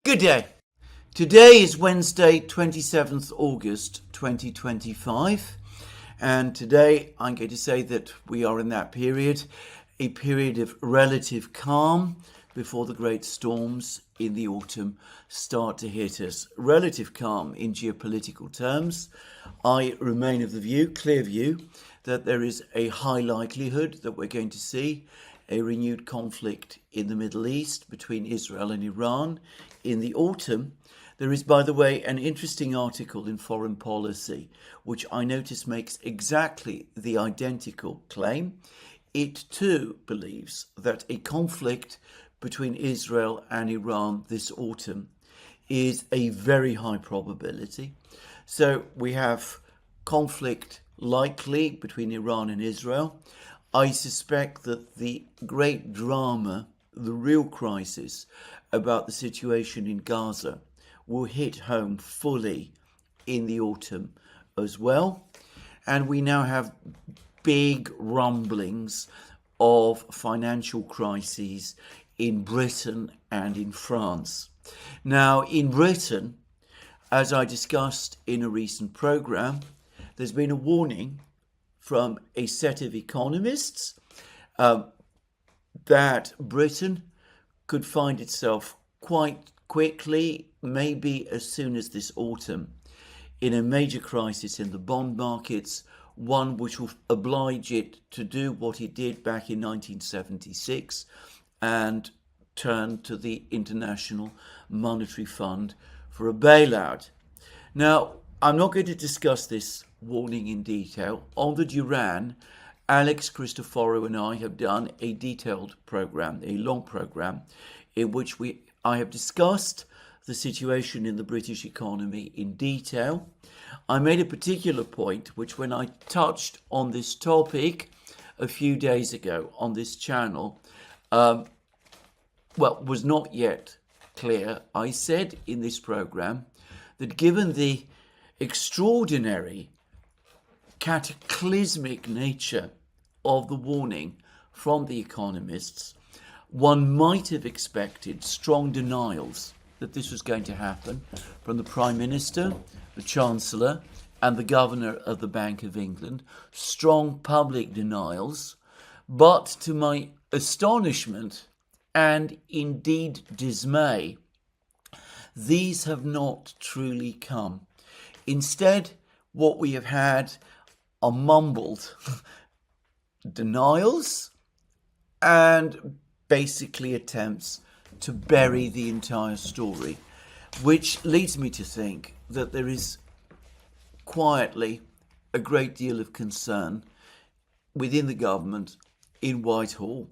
Good day. Today is Wednesday, 27th August 2025, and today I'm going to say that we are in that period, a period of relative calm before the great storms in the autumn start to hit us. Relative calm in geopolitical terms. I remain of the view, clear view, that there is a high likelihood that we're going to see a renewed conflict in the Middle East between Israel and Iran in the autumn. There is, by the way, an interesting article in Foreign Policy, which I notice makes exactly the identical claim. It too believes that a conflict between Israel and Iran this autumn is a very high probability. So we have conflict likely between Iran and Israel. I suspect that the great drama, the real crisis about the situation in Gaza will hit home fully in the autumn as well. And we now have big rumblings of financial crises in Britain and in France. Now, in Britain, as I discussed in a recent program, there's been a warning from a set of economists that Britain could find itself quite quickly, maybe as soon as this autumn, in a major crisis in the bond markets, one which will oblige it to do what it did back in 1976 and turn to the International Monetary Fund for a bailout. Now, I'm not going to discuss this warning in detail. On the Duran, Alex Christoforou and I have done a detailed program, a long program, in which I have discussed the situation in the British economy in detail. I made a particular point, which when I touched on this topic a few days ago on this channel, was not yet clear. I said in this program that given the extraordinary cataclysmic nature of the warning from the economists, one might have expected strong denials that this was going to happen from the Prime Minister, the Chancellor, and the Governor of the Bank of England. Strong public denials, but to my astonishment and indeed dismay, these have not truly come. Instead, what we have had are mumbled denials and basically attempts to bury the entire story, which leads me to think that there is quietly a great deal of concern within the government in Whitehall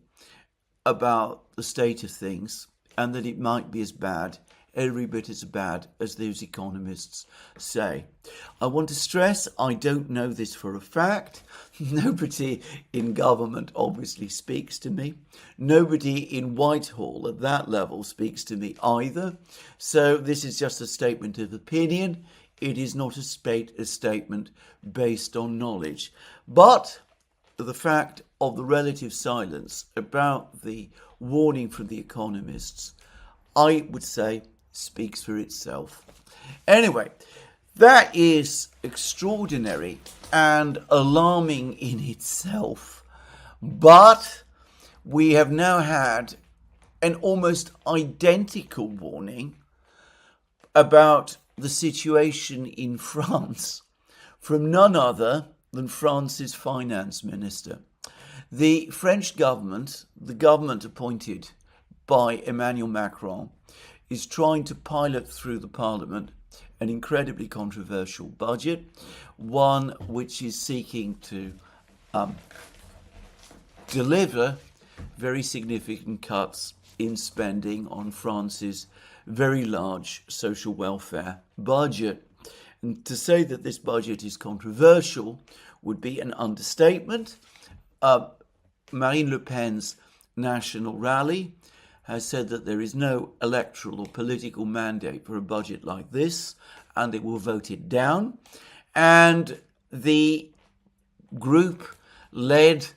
about the state of things, and that it might be as bad, every bit as bad as those economists say. I want to stress I don't know this for a fact. Nobody in government obviously speaks to me. Nobody in Whitehall at that level speaks to me either. So this is just a statement of opinion. It is not a statement based on knowledge. But the fact of the relative silence about the warning from the economists, I would say, speaks for itself. Anyway, that is extraordinary and alarming in itself. But we have now had an almost identical warning about the situation in France from none other than France's finance minister. The French government, the government appointed by Emmanuel Macron, is trying to pilot through the parliament an incredibly controversial budget, one which is seeking to deliver very significant cuts in spending on France's very large social welfare budget. And to say that this budget is controversial would be an understatement. Marine Le Pen's national rally has said that there is no electoral or political mandate for a budget like this, and they will vote it down. And the group, led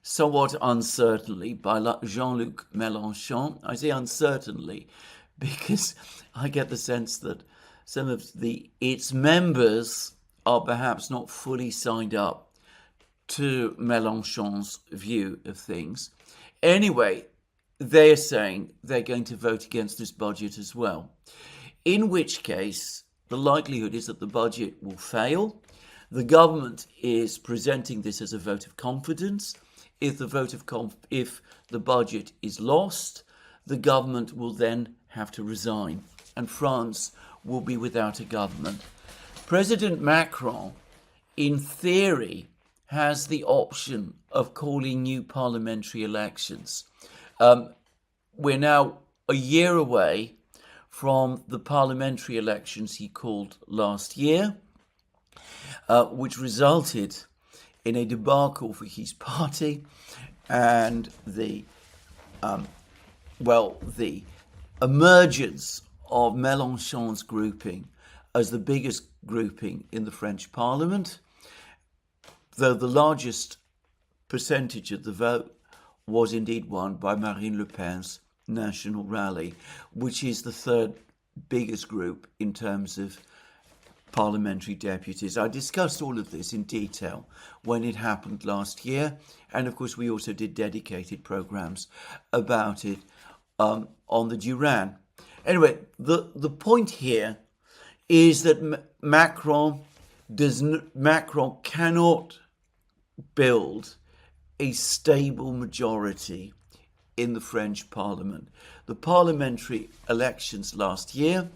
somewhat uncertainly by Jean-Luc Mélenchon, I say uncertainly because I get the sense that some of its members are perhaps not fully signed up to Mélenchon's view of things. Anyway, they're saying they're going to vote against this budget as well, in which case the likelihood is that the budget will fail. The government is presenting this as a vote of confidence. If the budget is lost, the government will then have to resign, and France will be without a government. President Macron, in theory, has the option of calling new parliamentary elections. We're now a year away from the parliamentary elections he called last year, which resulted in a debacle for his party and the emergence of Mélenchon's grouping as the biggest grouping in the French Parliament, though the largest percentage of the vote was indeed won by Marine Le Pen's National Rally, which is the third biggest group in terms of parliamentary deputies. I discussed all of this in detail when it happened last year, and of course we also did dedicated programs about it on the Duran. Anyway, the point here is that Macron cannot build a stable majority in the French Parliament. The parliamentary elections last year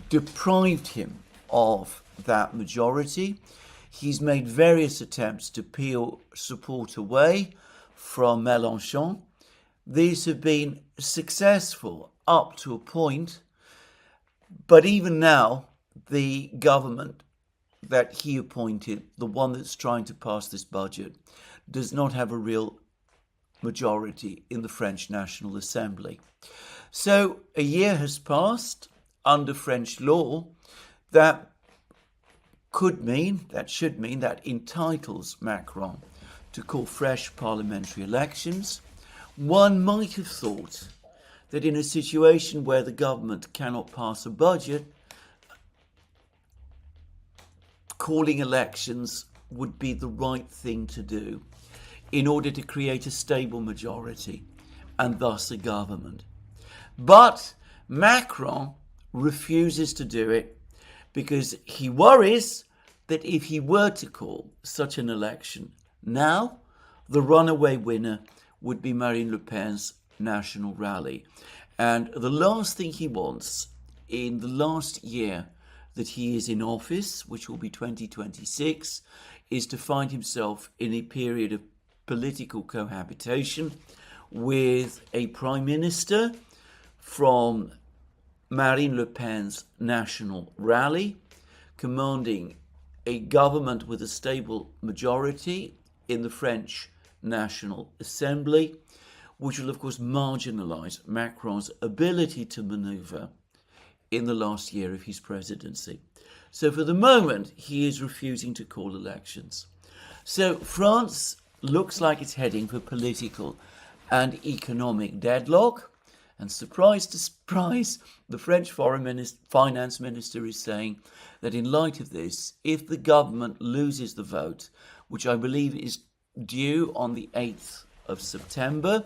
deprived him of that majority. He's made various attempts to peel support away from Mélenchon. These have been successful up to a point, but even now, the government that he appointed, the one that's trying to pass this budget, does not have a real majority in the French National Assembly. So a year has passed under French law that should mean that entitles Macron to call fresh parliamentary elections. One might have thought that in a situation where the government cannot pass a budget, calling elections would be the right thing to do in order to create a stable majority and thus a government. But Macron refuses to do it because he worries that if he were to call such an election now, the runaway winner would be Marine Le Pen's National Rally. And the last thing he wants in the last year that he is in office, which will be 2026, is to find himself in a period of political cohabitation with a prime minister from Marine Le Pen's National Rally, commanding a government with a stable majority in the French National Assembly, which will of course marginalise Macron's ability to manoeuvre in the last year of his presidency. So for the moment, he is refusing to call elections. So France looks like it's heading for political and economic deadlock. And surprise to surprise, the French finance minister is saying that in light of this, if the government loses the vote, which I believe is due on the 8th of September,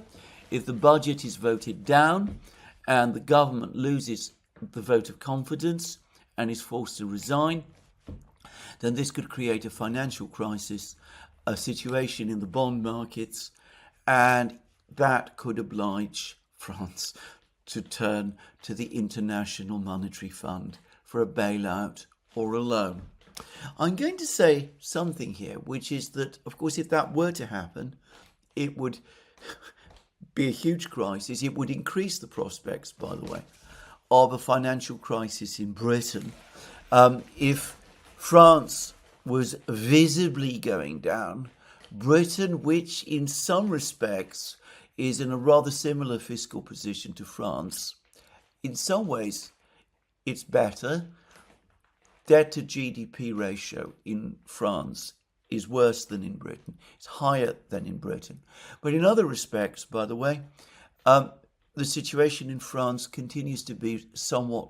if the budget is voted down and the government loses the vote of confidence and is forced to resign, then this could create a financial crisis, a situation in the bond markets, and that could oblige France to turn to the International Monetary Fund for a bailout or a loan. I'm going to say something here, which is that, of course, if that were to happen, it would be a huge crisis. It would increase the prospects, by the way, of a financial crisis in Britain. If France was visibly going down, Britain, which in some respects is in a rather similar fiscal position to France, in some ways it's better. Debt to GDP ratio in France is worse than in Britain. It's higher than in Britain. But in other respects, by the way, the situation in France continues to be somewhat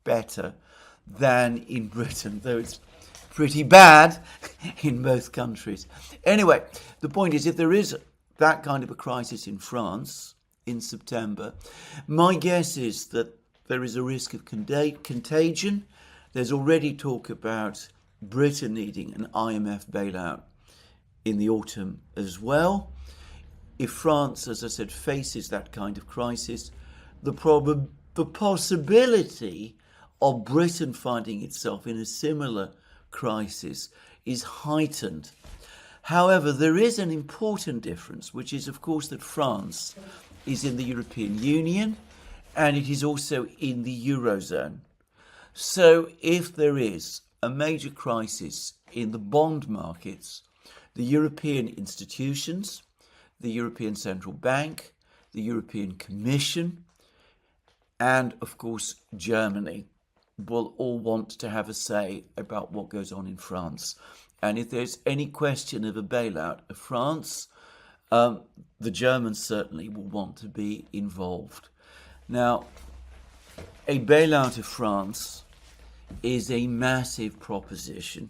better than in Britain, though it's pretty bad in both countries. Anyway, the point is, if there is that kind of a crisis in France in September, my guess is that there is a risk of contagion. There's already talk about Britain needing an IMF bailout in the autumn as well. If France, as I said, faces that kind of crisis, the possibility of Britain finding itself in a similar crisis is heightened. However, there is an important difference, which is, of course, that France is in the European Union and it is also in the Eurozone. So if there is a major crisis in the bond markets, the European institutions, the European Central Bank, the European Commission, and of course Germany will all want to have a say about what goes on in France. And if there's any question of a bailout of France, the Germans certainly will want to be involved. Now, a bailout of France is a massive proposition.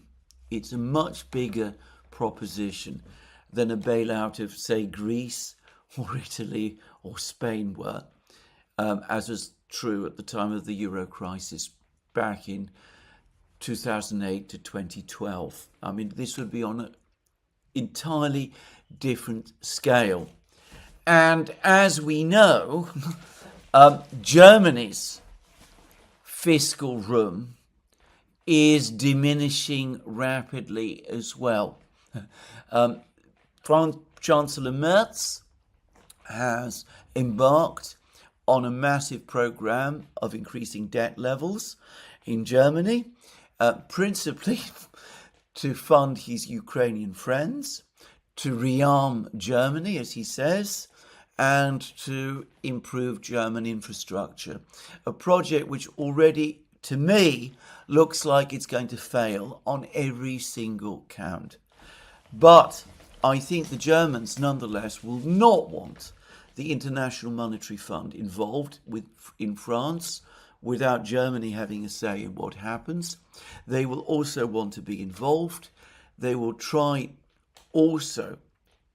It's a much bigger proposition than a bailout of, say, Greece or Italy or Spain were, as was true at the time of the Euro crisis back in 2008 to 2012. I mean, this would be on an entirely different scale. And as we know, Germany's fiscal room is diminishing rapidly as well. Chancellor Merz has embarked on a massive program of increasing debt levels in Germany, principally to fund his Ukrainian friends, to rearm Germany, as he says, and to improve German infrastructure. A project which already, to me, looks like it's going to fail on every single count. But I think the Germans, nonetheless, will not want the International Monetary Fund involved in France without Germany having a say in what happens. They will also want to be involved. They will try also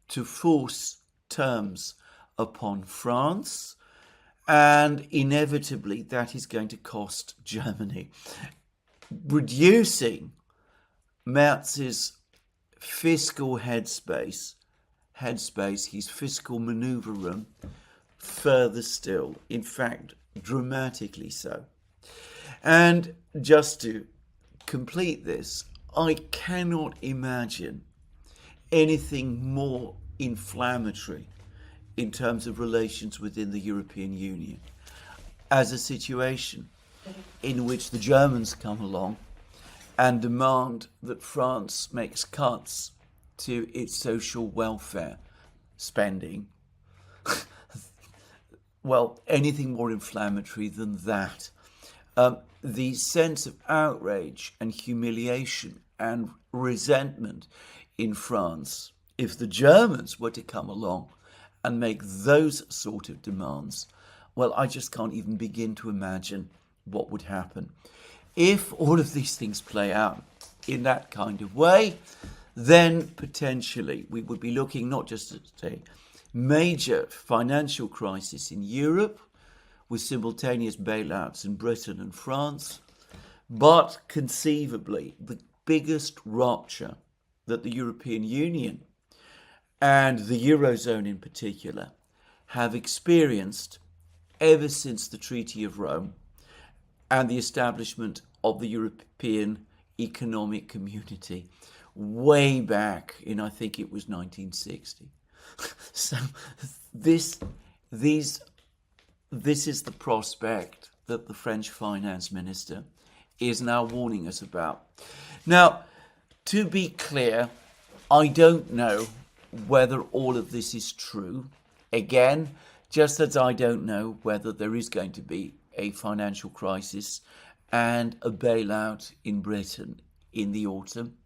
to force terms upon France, and inevitably that is going to cost Germany. Reducing Merz's fiscal headspace, his fiscal maneuver room, further still, in fact, dramatically so. And just to complete this, I cannot imagine anything more inflammatory in terms of relations within the European Union as a situation in which the Germans come along and demand that France makes cuts to its social welfare spending. Well, anything more inflammatory than that. The sense of outrage and humiliation and resentment in France, if the Germans were to come along and make those sort of demands, well, I just can't even begin to imagine what would happen. If all of these things play out in that kind of way, then potentially we would be looking not just at a major financial crisis in Europe with simultaneous bailouts in Britain and France, but conceivably the biggest rupture that the European Union and the Eurozone in particular have experienced ever since the Treaty of Rome and the establishment of the European Economic Community way back in, I think it was 1960. So this is the prospect that the French finance minister is now warning us about. Now, to be clear, I don't know whether all of this is true. Again, just as I don't know whether there is going to be a financial crisis and a bailout in Britain in the autumn.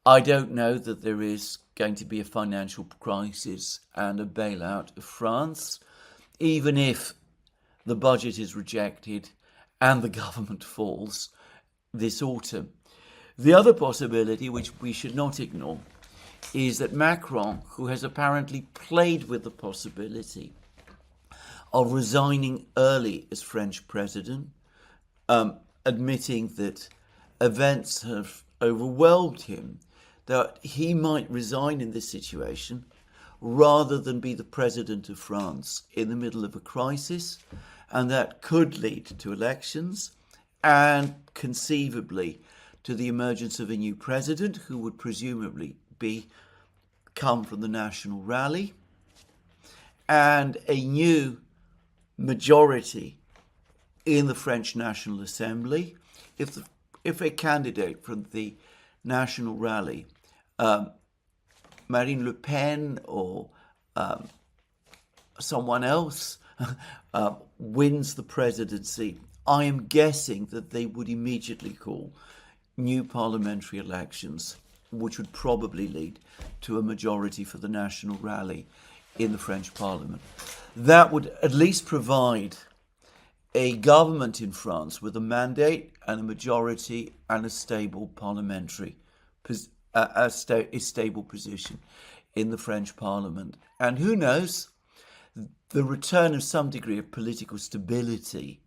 I don't know that there is going to be a financial crisis and a bailout of France, even if the budget is rejected and the government falls this autumn. The other possibility, which we should not ignore, is that Macron, who has apparently played with the possibility of resigning early as French president, admitting that events have overwhelmed him, that he might resign in this situation rather than be the president of France in the middle of a crisis, and that could lead to elections and conceivably to the emergence of a new president who would presumably come from the National Rally, and a new majority in the French National Assembly. If a candidate from the National Rally, Marine Le Pen or someone else, wins the presidency, I am guessing that they would immediately call new parliamentary elections, which would probably lead to a majority for the National Rally in the French Parliament. That would at least provide a government in France with a mandate and a majority and a stable parliamentary, a stable position in the French Parliament. And who knows, the return of some degree of political stability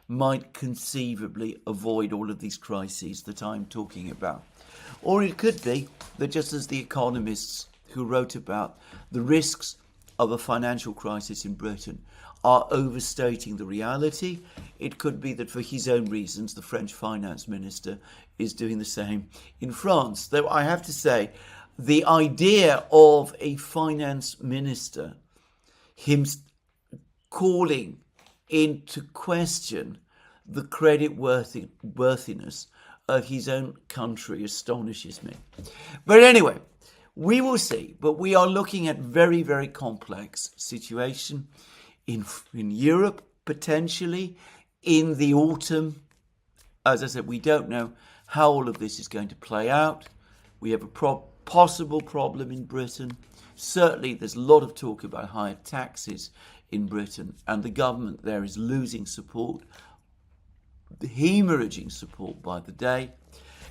might conceivably avoid all of these crises that I'm talking about. Or it could be that, just as the economists who wrote about the risks of a financial crisis in Britain are overstating the reality, it could be that for his own reasons the French finance minister is doing the same in France. Though I have to say, the idea of a finance minister, him calling into question the credit worthiness of his own country, astonishes me. But anyway, we will see. But we are looking at very, very complex situation in Europe, potentially in the autumn. As I said, we don't know how all of this is going to play out. We have a possible problem in Britain. Certainly, there's a lot of talk about higher taxes in Britain, and the government there is losing support, hemorrhaging support by the day,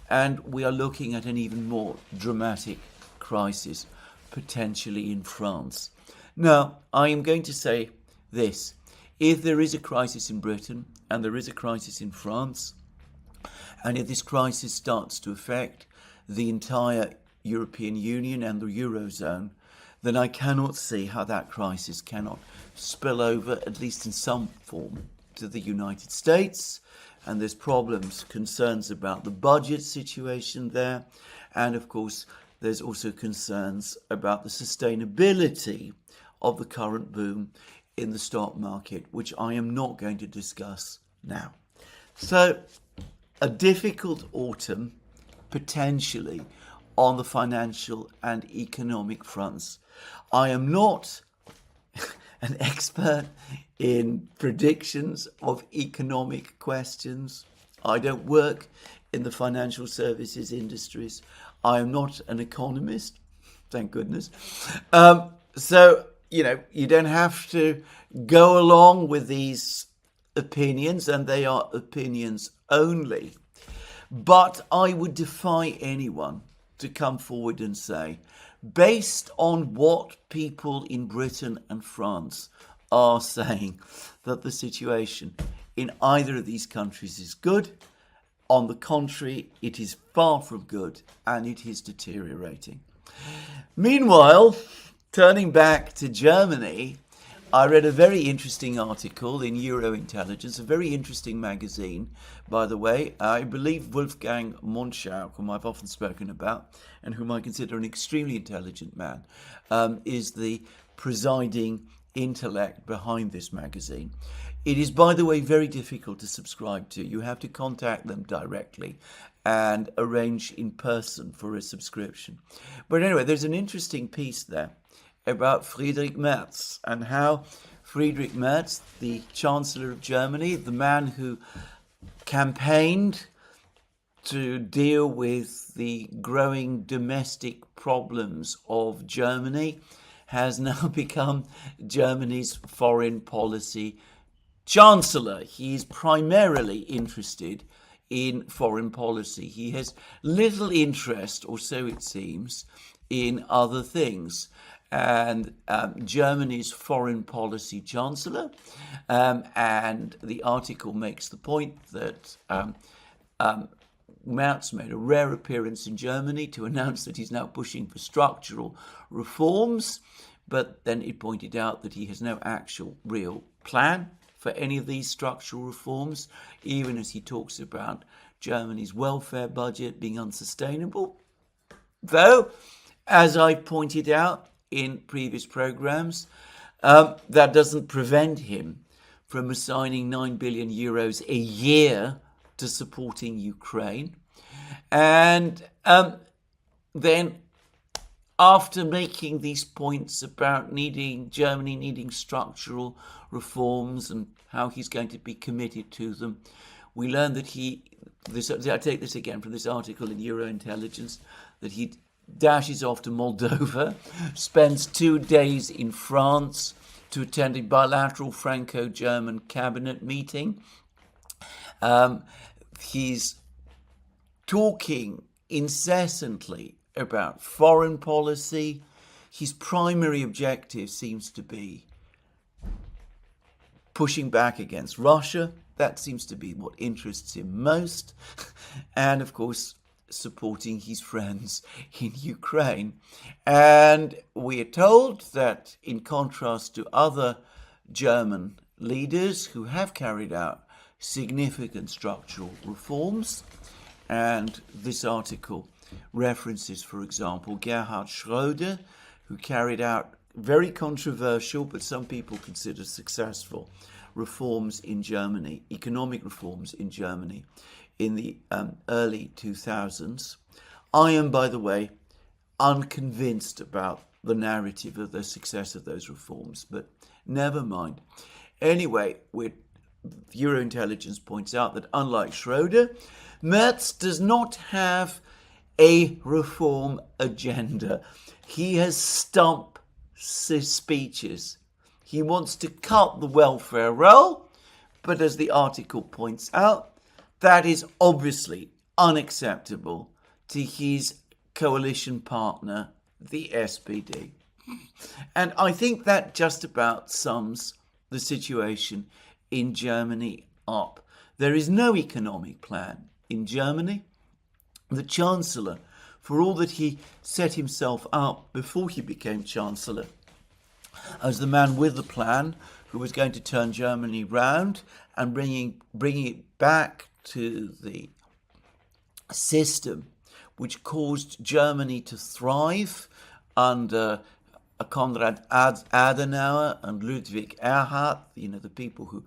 and we are looking at an even more dramatic crisis potentially in France. Now, I am going to say this: if there is a crisis in Britain and there is a crisis in France, and if this crisis starts to affect the entire European Union and the Eurozone, then I cannot see how that crisis cannot spill over, at least in some form, to the United States. And there's problems, concerns about the budget situation there. And of course, there's also concerns about the sustainability of the current boom in the stock market, which I am not going to discuss now. So, a difficult autumn, potentially, on the financial and economic fronts. I am not an expert in predictions of economic questions. I don't work in the financial services industries. I am not an economist, thank goodness. So, you don't have to go along with these opinions, and they are opinions only. But I would defy anyone to come forward and say, based on what people in Britain and France are saying, that the situation in either of these countries is good. On the contrary, it is far from good, and it is deteriorating. Meanwhile, turning back to Germany, I read a very interesting article in Eurointelligence, a very interesting magazine, by the way. I believe Wolfgang Monschau, whom I've often spoken about, and whom I consider an extremely intelligent man, is the presiding intellect behind this magazine. It is, by the way, very difficult to subscribe to. You have to contact them directly and arrange in person for a subscription. But anyway, there's an interesting piece there about Friedrich Merz, and how Friedrich Merz, the Chancellor of Germany, the man who campaigned to deal with the growing domestic problems of Germany, has now become Germany's foreign policy Chancellor. He is primarily interested in foreign policy. He has little interest, or so it seems, in other things. And Germany's foreign policy chancellor, and the article makes the point that Merz made a rare appearance in Germany to announce that he's now pushing for structural reforms, but then it pointed out that he has no actual real plan for any of these structural reforms, even as he talks about Germany's welfare budget being unsustainable. Though, as I pointed out in previous programs, that doesn't prevent him from assigning 9 billion euros a year to supporting Ukraine. And then after making these points about Germany needing structural reforms and how he's going to be committed to them, we learn that I take this again from this article in Eurointelligence, that he dashes off to Moldova, spends 2 days in France to attend a bilateral Franco-German cabinet meeting. He's talking incessantly about foreign policy. His primary objective seems to be pushing back against Russia. That seems to be what interests him most. And of course, supporting his friends in Ukraine. And we are told that in contrast to other German leaders who have carried out significant structural reforms, and this article references, for example, Gerhard Schröder, who carried out very controversial, but some people consider successful, reforms in Germany, economic reforms in Germany in the early 2000s. I am, by the way, unconvinced about the narrative of the success of those reforms, but never mind. Anyway, Eurointelligence points out that unlike Schröder, Merz does not have a reform agenda. He has stump speeches. He wants to cut the welfare roll, but as the article points out, that is obviously unacceptable to his coalition partner, the SPD. And I think that just about sums the situation in Germany up. There is no economic plan in Germany. The Chancellor, for all that he set himself up before he became Chancellor as the man with the plan who was going to turn Germany round and bringing it back to the system which caused Germany to thrive under Konrad Adenauer and Ludwig Erhard, the people who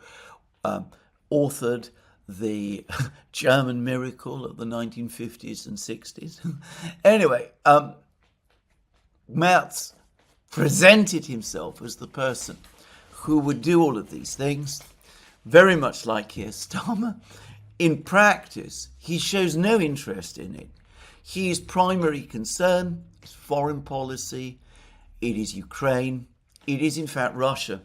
authored the German miracle of the 1950s and 60s. Anyway, Merz presented himself as the person who would do all of these things, very much like Keir Starmer. In practice, he shows no interest in it. His primary concern is foreign policy. It is Ukraine. It is, in fact, Russia.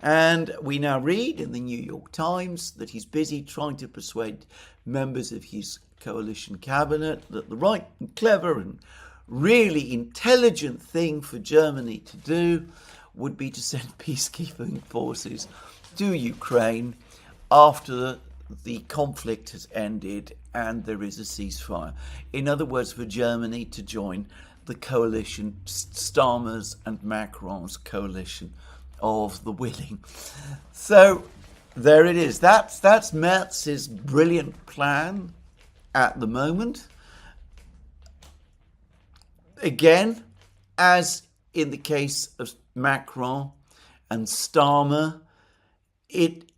And we now read in the New York Times that he's busy trying to persuade members of his coalition cabinet that the right and clever and really intelligent thing for Germany to do would be to send peacekeeping forces to Ukraine after the conflict has ended and there is a ceasefire. In other words, for Germany to join the coalition, Starmer's and Macron's coalition of the willing. So there it is. That's Merz's brilliant plan at the moment. Again, as in the case of Macron and Starmer, it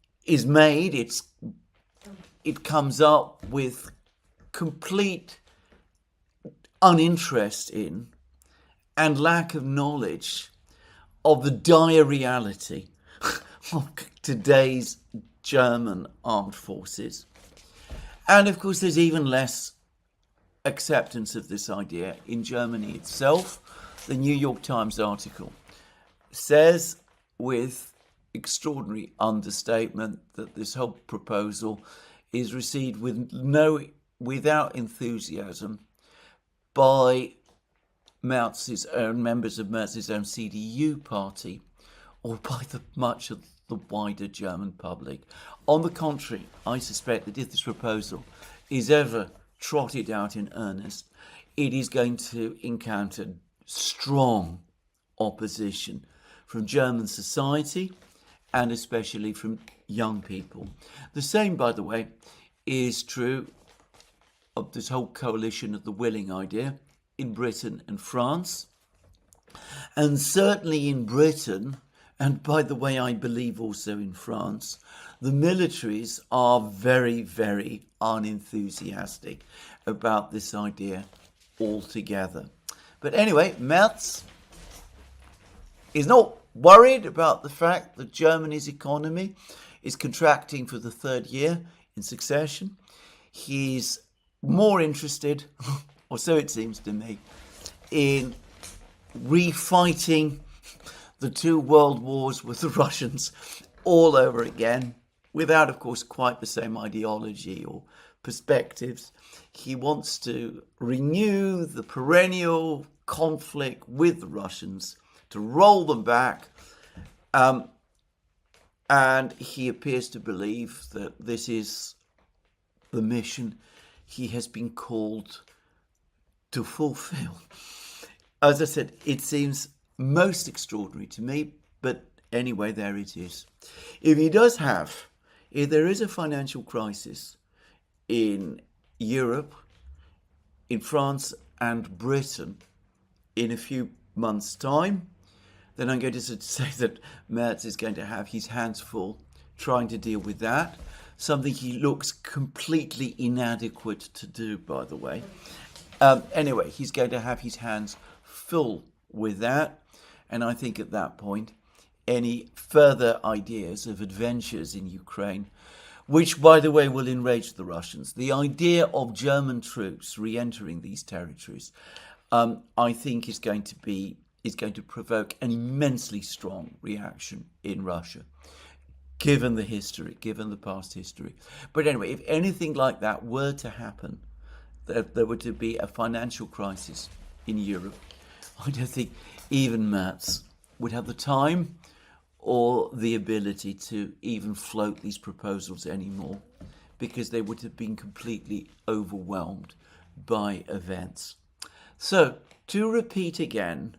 comes up with complete uninterest in and lack of knowledge of the dire reality of today's German armed forces. And of course, there's even less acceptance of this idea in Germany itself. The New York Times article says with extraordinary understatement that this whole proposal is received without enthusiasm by Merz's own members of Merz's own CDU party, or by much of the wider German public. On the contrary, I suspect that if this proposal is ever trotted out in earnest, it is going to encounter strong opposition from German society and especially from young people. The same, by the way, is true of this whole coalition of the willing idea in Britain and France. And certainly in Britain, and by the way, I believe also in France, the militaries are very, very unenthusiastic about this idea altogether. But anyway, Merz is not worried about the fact that Germany's economy is contracting for the third year in succession. He's more interested, or so it seems to me, in refighting the two world wars with the Russians all over again, without, of course, quite the same ideology or perspectives. He wants to renew the perennial conflict with the Russians, to roll them back, and he appears to believe that this is the mission he has been called to fulfill. As I said, it seems most extraordinary to me, but anyway, there it is. If there is a financial crisis in Europe, in France and Britain in a few months' time, then I'm going to say that Merz is going to have his hands full trying to deal with that, something he looks completely inadequate to do, by the way. Anyway, he's going to have his hands full with that, and I think at that point, any further ideas of adventures in Ukraine, which, by the way, will enrage the Russians, the idea of German troops re-entering these territories, I think is going to provoke an immensely strong reaction in Russia, given the past history. But anyway, if anything like that were to happen, that there were to be a financial crisis in Europe, I don't think even Merz would have the time or the ability to even float these proposals anymore, because they would have been completely overwhelmed by events. So, to repeat again,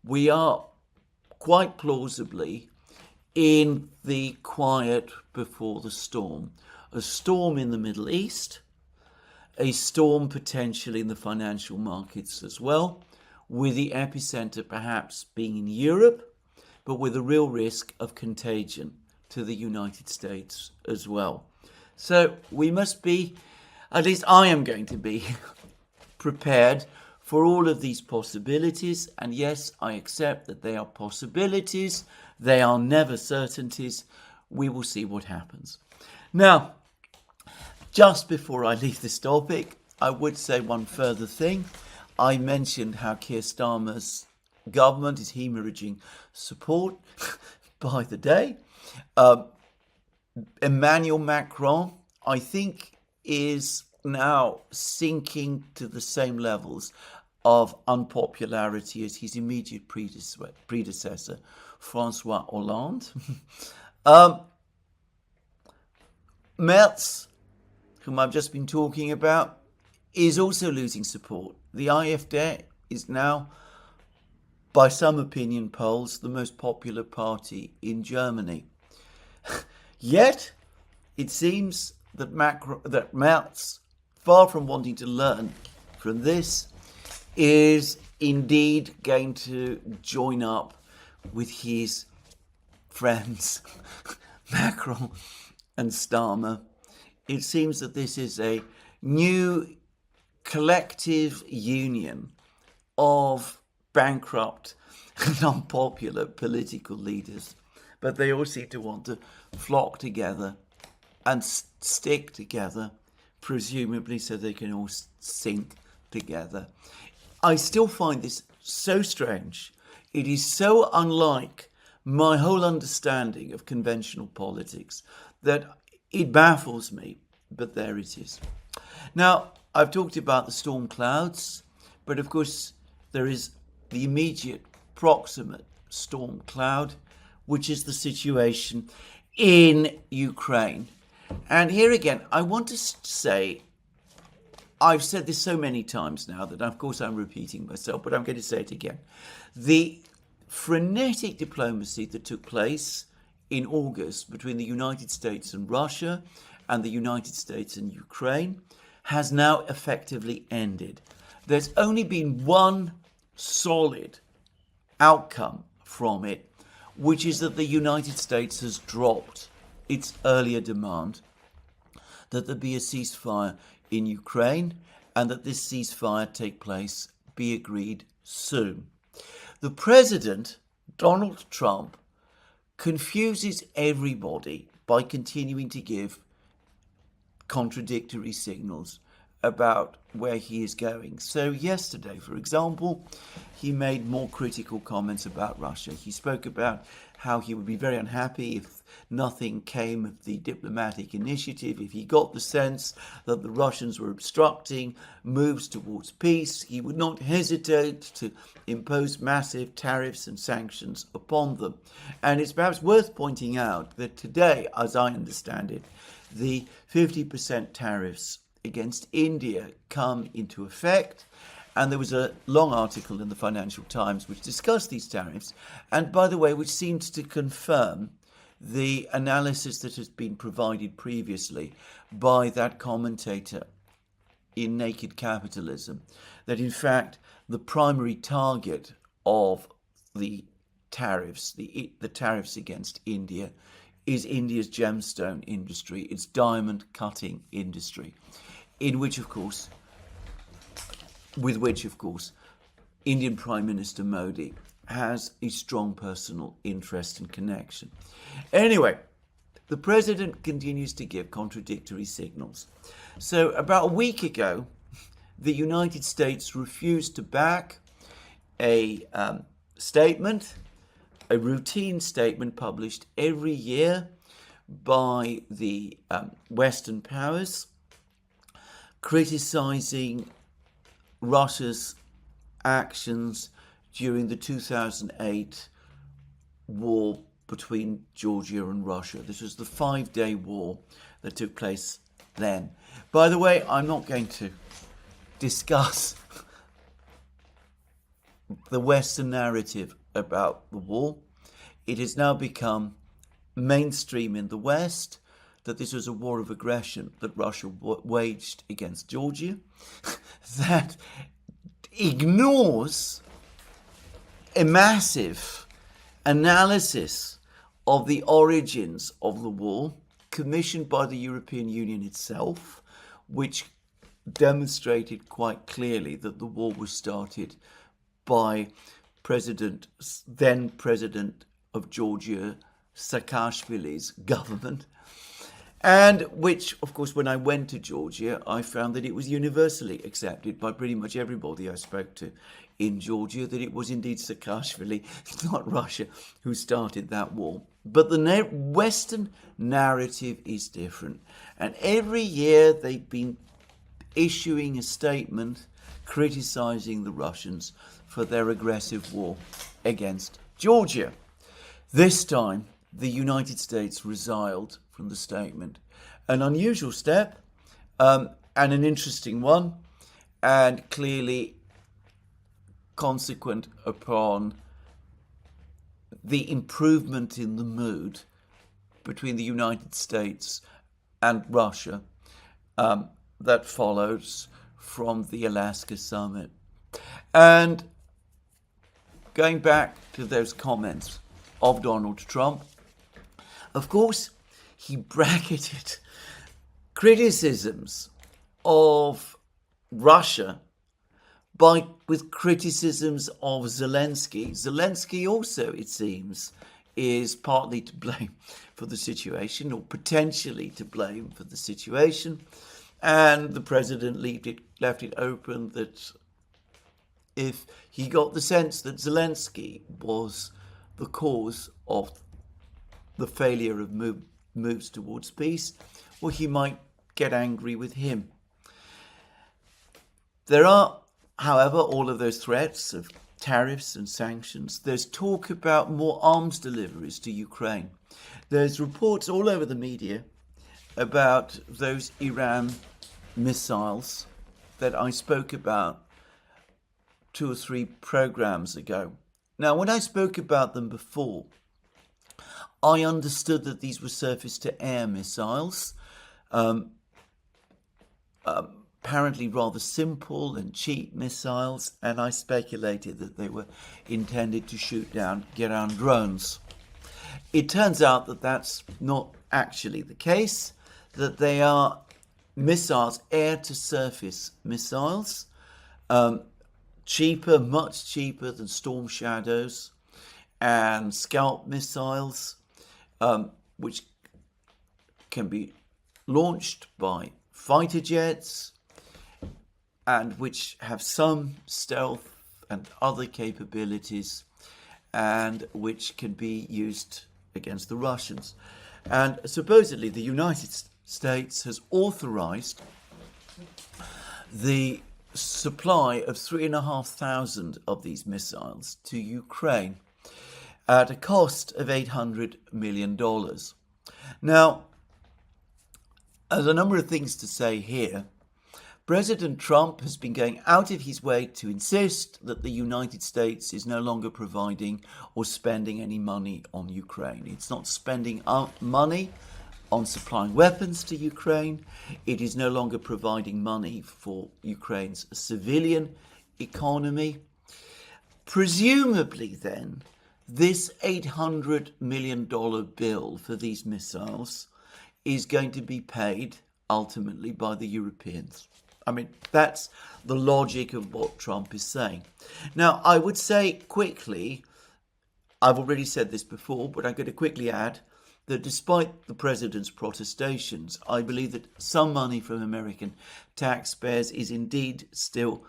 we are quite plausibly in the quiet before the storm. A storm in the Middle East, a storm potentially in the financial markets as well, with the epicenter perhaps being in Europe, but with a real risk of contagion to the United States as well. So we must be, at least I am going to be, prepared for all of these possibilities. And yes, I accept that they are possibilities. They are never certainties. We will see what happens. Now, just before I leave this topic, I would say one further thing. I mentioned how Keir Starmer's government is hemorrhaging support by the day. Emmanuel Macron, I think, is now sinking to the same levels of unpopularity as his immediate predecessor, Francois Hollande. Merz, whom I've just been talking about, is also losing support. The AfD is now, by some opinion polls, the most popular party in Germany. Yet, it seems that Merz, far from wanting to learn from this, is indeed going to join up with his friends, Macron and Starmer. It seems that this is a new collective union of bankrupt and unpopular political leaders, but they all seem to want to flock together and stick together, presumably so they can all sink together. I still find this so strange. It is so unlike my whole understanding of conventional politics, that it baffles me, but there it is. Now, I've talked about the storm clouds, but of course there is the immediate proximate storm cloud, which is the situation in Ukraine. And here again, I want to say, I've said this so many times now that of course I'm repeating myself, but I'm going to say it again. The frenetic diplomacy that took place in August between the United States and Russia and the United States and Ukraine has now effectively ended. There's only been one solid outcome from it, which is that the United States has dropped its earlier demand that there be a ceasefire in Ukraine and that this ceasefire be agreed soon. The president, Donald Trump, confuses everybody by continuing to give contradictory signals about where he is going. So yesterday, for example, he made more critical comments about Russia. He spoke about how he would be very unhappy if nothing came of the diplomatic initiative, if he got the sense that the Russians were obstructing moves towards peace. He would not hesitate to impose massive tariffs and sanctions upon them. And it's perhaps worth pointing out that today, as I understand it, the 50% tariffs against India come into effect. And there was a long article in the Financial Times which discussed these tariffs, and by the way, which seems to confirm the analysis that has been provided previously by that commentator in Naked Capitalism, that in fact the primary target of the tariffs, the tariffs against India, is India's gemstone industry, its diamond cutting industry, with which, of course, Indian Prime Minister Modi has a strong personal interest and connection. Anyway, the president continues to give contradictory signals. So about a week ago, the United States refused to back a statement, a routine statement published every year by the Western powers, criticizing Russia's actions during the 2008 war between Georgia and Russia. This was the 5-day war that took place then. By the way, I'm not going to discuss the Western narrative about the war. It has now become mainstream in the West that this was a war of aggression that Russia waged against Georgia, that ignores a massive analysis of the origins of the war commissioned by the European Union itself, which demonstrated quite clearly that the war was started by then President of Georgia, Saakashvili's government, and which, of course, when I went to Georgia, I found that it was universally accepted by pretty much everybody I spoke to in Georgia that it was indeed Saakashvili, not Russia, who started that war. But the Western narrative is different. And every year they've been issuing a statement criticizing the Russians for their aggressive war against Georgia. This time, the United States resiled from the statement. An unusual step, and an interesting one, and clearly consequent upon the improvement in the mood between the United States and Russia that follows from the Alaska summit. And going back to those comments of Donald Trump, of course, he bracketed criticisms of Russia with criticisms of Zelensky. Zelensky also, it seems, is partly to blame for the situation, or potentially to blame for the situation. And the president left it open that if he got the sense that Zelensky was the cause of the failure of moves towards peace, or he might get angry with him. There are, however, all of those threats of tariffs and sanctions. There's talk about more arms deliveries to Ukraine. There's reports all over the media about those Iran missiles that I spoke about 2 or 3 programs ago. Now, when I spoke about them before, I understood that these were surface-to-air missiles, apparently rather simple and cheap missiles, and I speculated that they were intended to get down drones. It turns out that that's not actually the case, that they are missiles, air-to-surface missiles, cheaper, much cheaper than Storm Shadows and Scalp missiles, which can be launched by fighter jets and which have some stealth and other capabilities and which can be used against the Russians. And supposedly the United States has authorized the supply of 3,500 of these missiles to Ukraine at a cost of $800 million. Now, there's a number of things to say here. President Trump has been going out of his way to insist that the United States is no longer providing or spending any money on Ukraine. It's not spending money on supplying weapons to Ukraine. It is no longer providing money for Ukraine's civilian economy. Presumably then, this $800 million bill for these missiles is going to be paid ultimately by the Europeans. I mean, that's the logic of what Trump is saying. Now, I would say quickly, I've already said this before, but I'm going to quickly add that despite the president's protestations, I believe that some money from American taxpayers is indeed still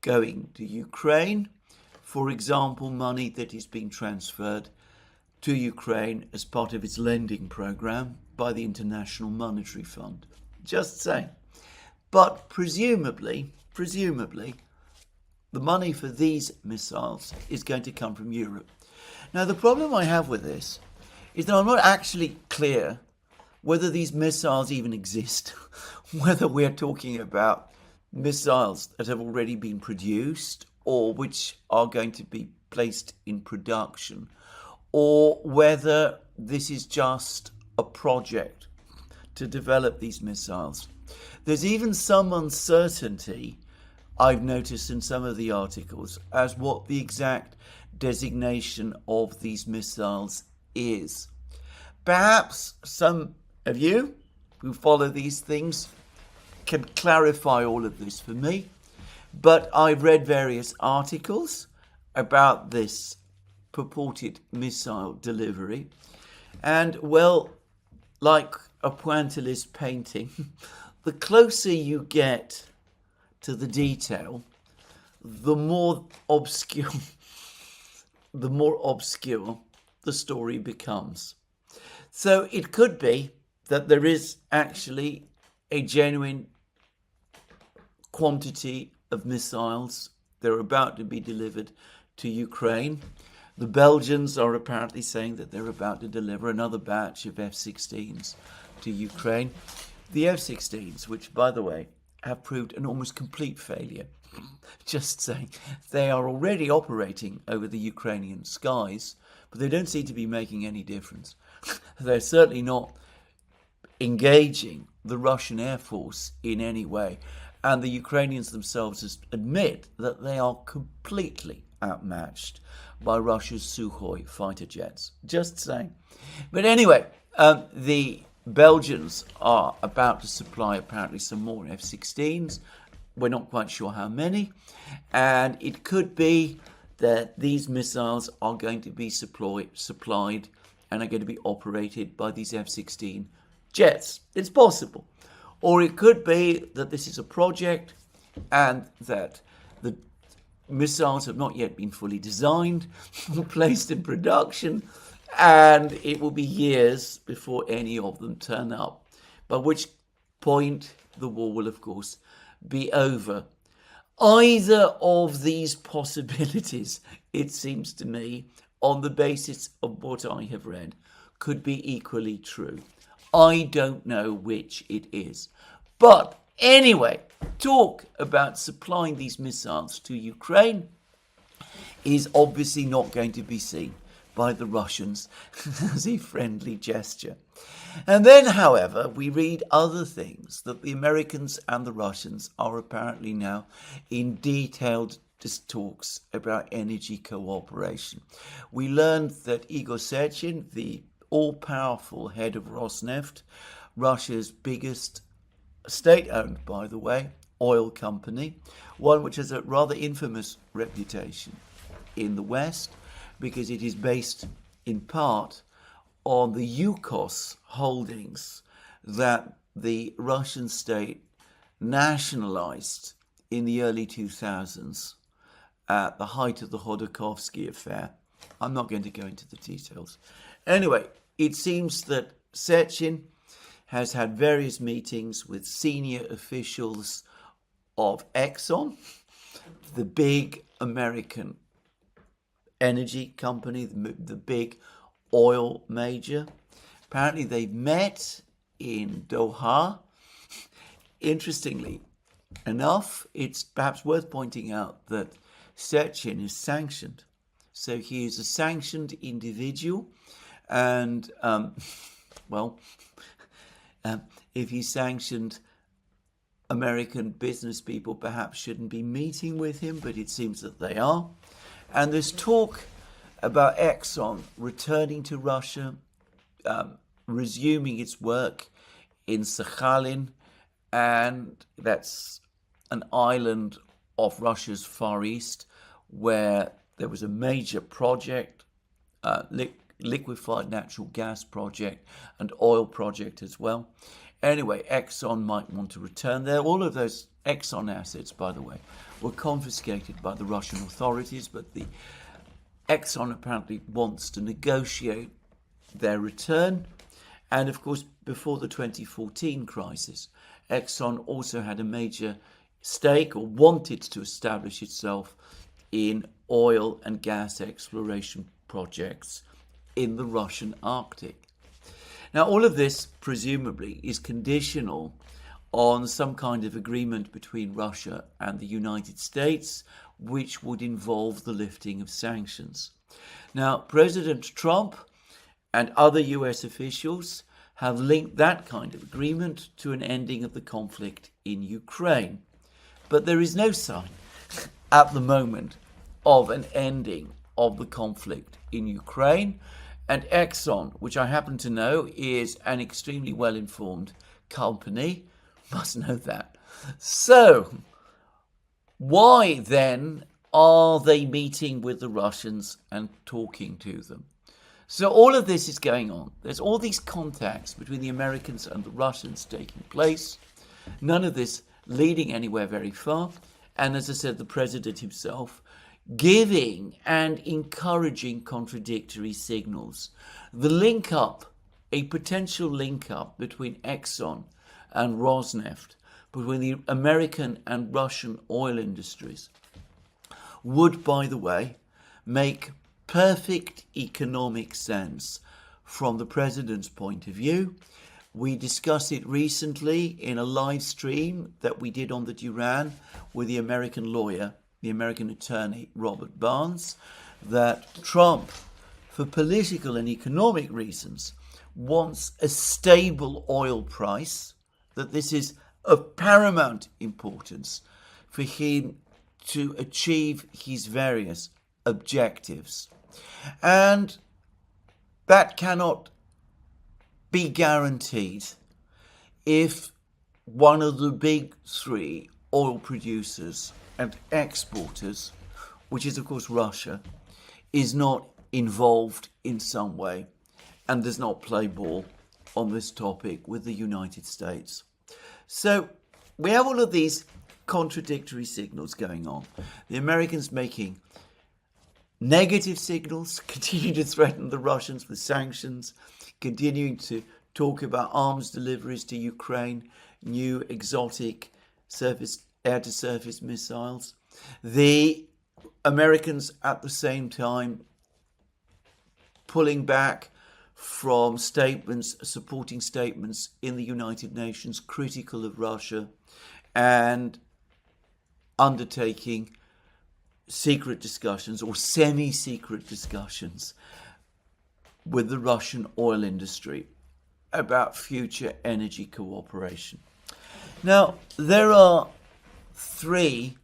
going to Ukraine. For example, money that is being transferred to Ukraine as part of its lending program by the International Monetary Fund. Just saying. But presumably, the money for these missiles is going to come from Europe. Now, the problem I have with this is that I'm not actually clear whether these missiles even exist, whether we're talking about missiles that have already been produced or which are going to be placed in production, or whether this is just a project to develop these missiles. There's even some uncertainty, I've noticed in some of the articles, as what the exact designation of these missiles is. Perhaps some of you who follow these things can clarify all of this for me, but I've read various articles about this purported missile delivery, and well, like a pointillist painting, the closer you get to the detail, the more obscure the story becomes. So it could be that there is actually a genuine quantity of missiles that are about to be delivered to Ukraine. The Belgians are apparently saying that they're about to deliver another batch of F-16s to Ukraine. The F-16s, which, by the way, have proved an almost complete failure. Just saying, they are already operating over the Ukrainian skies, but they don't seem to be making any difference. They're certainly not engaging the Russian Air Force in any way. And the Ukrainians themselves admit that they are completely outmatched by Russia's Sukhoi fighter jets. Just saying. But anyway, the Belgians are about to supply apparently some more F-16s. We're not quite sure how many. And it could be that these missiles are going to be supplied and are going to be operated by these F-16 jets. It's possible. Or it could be that this is a project and that the missiles have not yet been fully designed or placed in production, and it will be years before any of them turn up, by which point the war will, of course, be over. Either of these possibilities, it seems to me, on the basis of what I have read, could be equally true. I don't know which it is. But anyway, talk about supplying these missiles to Ukraine is obviously not going to be seen by the Russians as a friendly gesture. And then, however, we read other things, that the Americans and the Russians are apparently now in detailed talks about energy cooperation. We learned that Igor Sechin, the all-powerful head of Rosneft, Russia's biggest state-owned, by the way, oil company, one which has a rather infamous reputation in the West because it is based in part on the UKOS holdings that the Russian state nationalized in the early 2000s at the height of the Khodorkovsky affair. I'm not going to go into the details. Anyway, it seems that Sechin has had various meetings with senior officials of Exxon, the big American energy company, the big oil major. Apparently they've met in Doha. Interestingly enough, it's perhaps worth pointing out that Sechin is sanctioned. So he is a sanctioned individual, and if he's sanctioned, American business people perhaps shouldn't be meeting with him, but it seems that they are. And there's talk about Exxon returning to Russia, resuming its work in Sakhalin, and that's an island off Russia's Far East where there was a major project, liquefied natural gas project and oil project as well. Anyway, Exxon might want to return there. All of those Exxon assets, by the way, were confiscated by the Russian authorities, but the Exxon apparently wants to negotiate their return. And of course, before the 2014 crisis, Exxon also had a major stake, or wanted to establish itself, in oil and gas exploration projects in the Russian Arctic. Now, all of this presumably is conditional on some kind of agreement between Russia and the United States, which would involve the lifting of sanctions. Now, President Trump and other US officials have linked that kind of agreement to an ending of the conflict in Ukraine. But there is no sign at the moment of an ending of the conflict in Ukraine. And Exxon, which I happen to know is an extremely well-informed company, must know that. So, why then are they meeting with the Russians and talking to them? So all of this is going on. There's all these contacts between the Americans and the Russians taking place. None of this leading anywhere very far. And as I said, the president himself giving and encouraging contradictory signals. The link up, a potential link up between Exxon and Rosneft, between the American and Russian oil industries, would, by the way, make perfect economic sense from the president's point of view. We discussed it recently in a live stream that we did on the Duran with the American lawyer, the American attorney, Robert Barnes, that Trump, for political and economic reasons, wants a stable oil price, that this is of paramount importance for him to achieve his various objectives. And that cannot be guaranteed if one of the big three oil producers and exporters, which is of course Russia, is not involved in some way and does not play ball on this topic with the United States. So we have all of these contradictory signals going on. The Americans making negative signals, continue to threaten the Russians with sanctions, continuing to talk about arms deliveries to Ukraine, new exotic air-to-surface missiles. The Americans at the same time pulling back from statements, supporting statements in the United Nations critical of Russia, and undertaking secret discussions or semi-secret discussions with the Russian oil industry about future energy cooperation. Now, there are three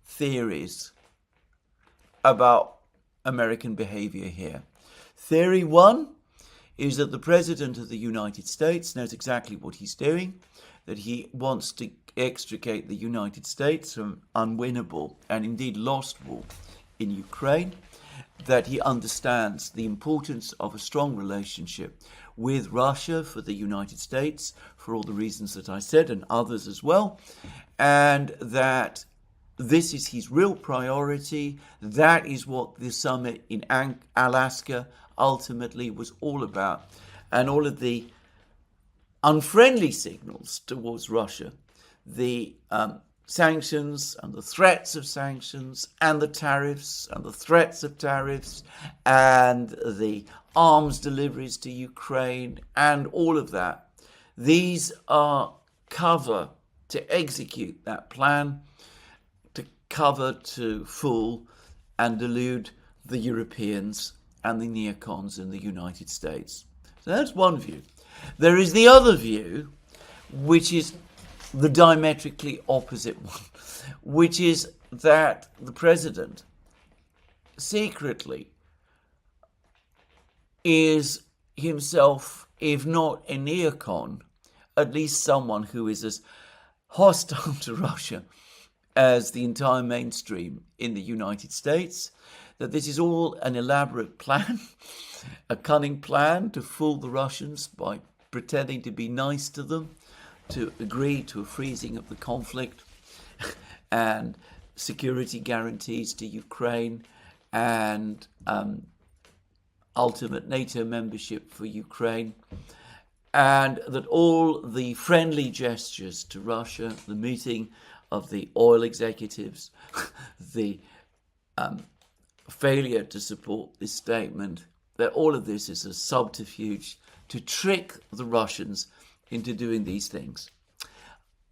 theories about American behavior here. Theory one is that the President of the United States knows exactly what he's doing, that he wants to extricate the United States from unwinnable and indeed lost war in Ukraine, that he understands the importance of a strong relationship with Russia for the United States, for all the reasons that I said and others as well, and that this is his real priority. That is what the summit in Alaska ultimately was all about. And all of the unfriendly signals towards Russia, the sanctions and the threats of sanctions and the tariffs and the threats of tariffs and the arms deliveries to Ukraine and all of that, these are cover to execute that plan, to cover to fool and delude the Europeans and the neocons in the United States. So that's one view. There is the other view, which is the diametrically opposite one, which is that the president secretly is himself, if not a neocon, at least someone who is as hostile to Russia as the entire mainstream in the United States, that this is all an elaborate plan, a cunning plan to fool the Russians by pretending to be nice to them, to agree to a freezing of the conflict and security guarantees to Ukraine and ultimate NATO membership for Ukraine, and that all the friendly gestures to Russia, the meeting of the oil executives, the failure to support this statement, that all of this is a subterfuge to trick the Russians into doing these things.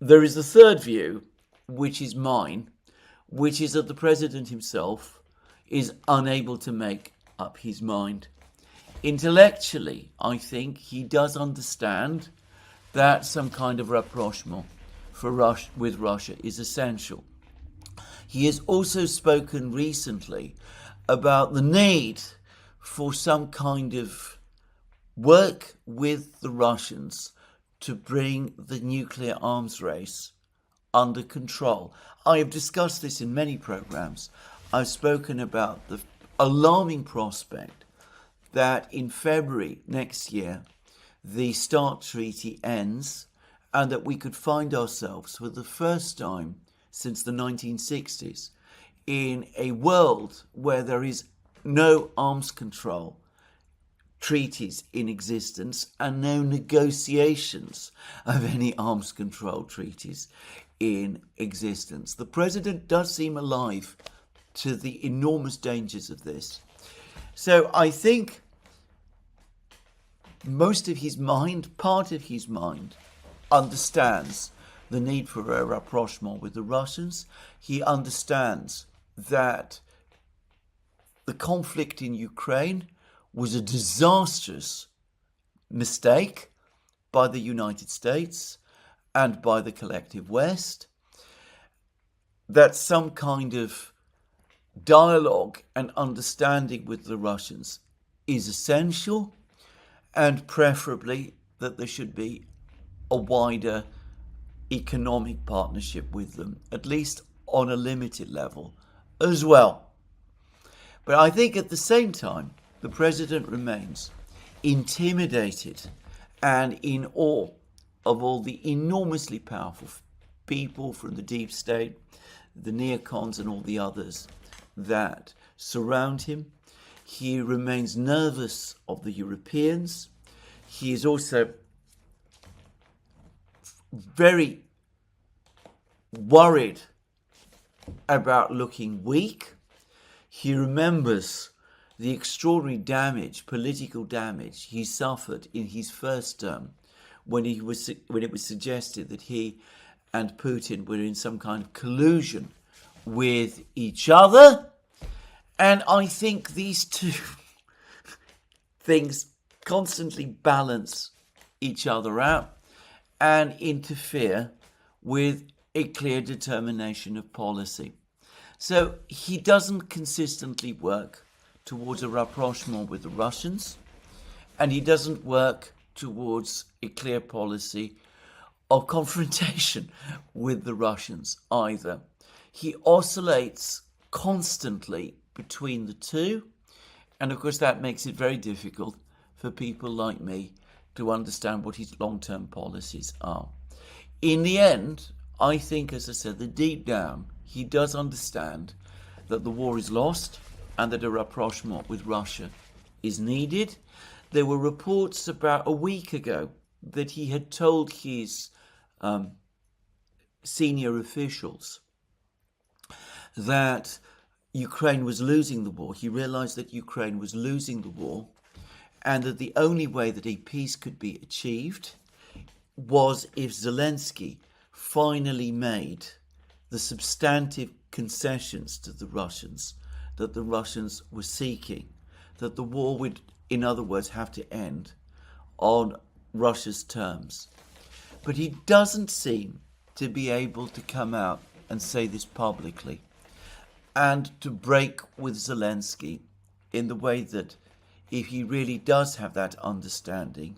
There is the third view, which is mine, which is that the president himself is unable to make up his mind. Intellectually, I think he does understand that some kind of rapprochement with Russia is essential. He has also spoken recently about the need for some kind of work with the Russians to bring the nuclear arms race under control. I have discussed this in many programs. I've spoken about the alarming prospect that in February next year, the START treaty ends and that we could find ourselves for the first time since the 1960s in a world where there is no arms control treaties in existence and no negotiations of any arms control treaties in existence. The president does seem alive to the enormous dangers of this. So I think most of his mind, part of his mind, understands the need for a rapprochement with the Russians. He understands that the conflict in Ukraine was a disastrous mistake by the United States and by the collective West, that some kind of dialogue and understanding with the Russians is essential, and preferably that there should be a wider economic partnership with them, at least on a limited level as well. But I think at the same time, the president remains intimidated and in awe of all the enormously powerful people from the deep state, the neocons and all the others that surround him. He remains nervous of the Europeans. He is also very worried about looking weak. He remembers the extraordinary damage, political damage, he suffered in his first term when it was suggested that he and Putin were in some kind of collusion with each other. And I think these two things constantly balance each other out and interfere with a clear determination of policy. So he doesn't consistently work towards a rapprochement with the Russians, and he doesn't work towards a clear policy of confrontation with the Russians either. He oscillates constantly between the two, and of course that makes it very difficult for people like me to understand what his long-term policies are. In the end, I think, as I said, that deep down he does understand that the war is lost and that a rapprochement with Russia is needed. There were reports about a week ago that he had told his senior officials that Ukraine was losing the war. He realized that Ukraine was losing the war, and that the only way that a peace could be achieved was if Zelensky finally made the substantive concessions to the Russians that the Russians were seeking, that the war would, in other words, have to end on Russia's terms. But he doesn't seem to be able to come out and say this publicly and to break with Zelensky in the way that, if he really does have that understanding,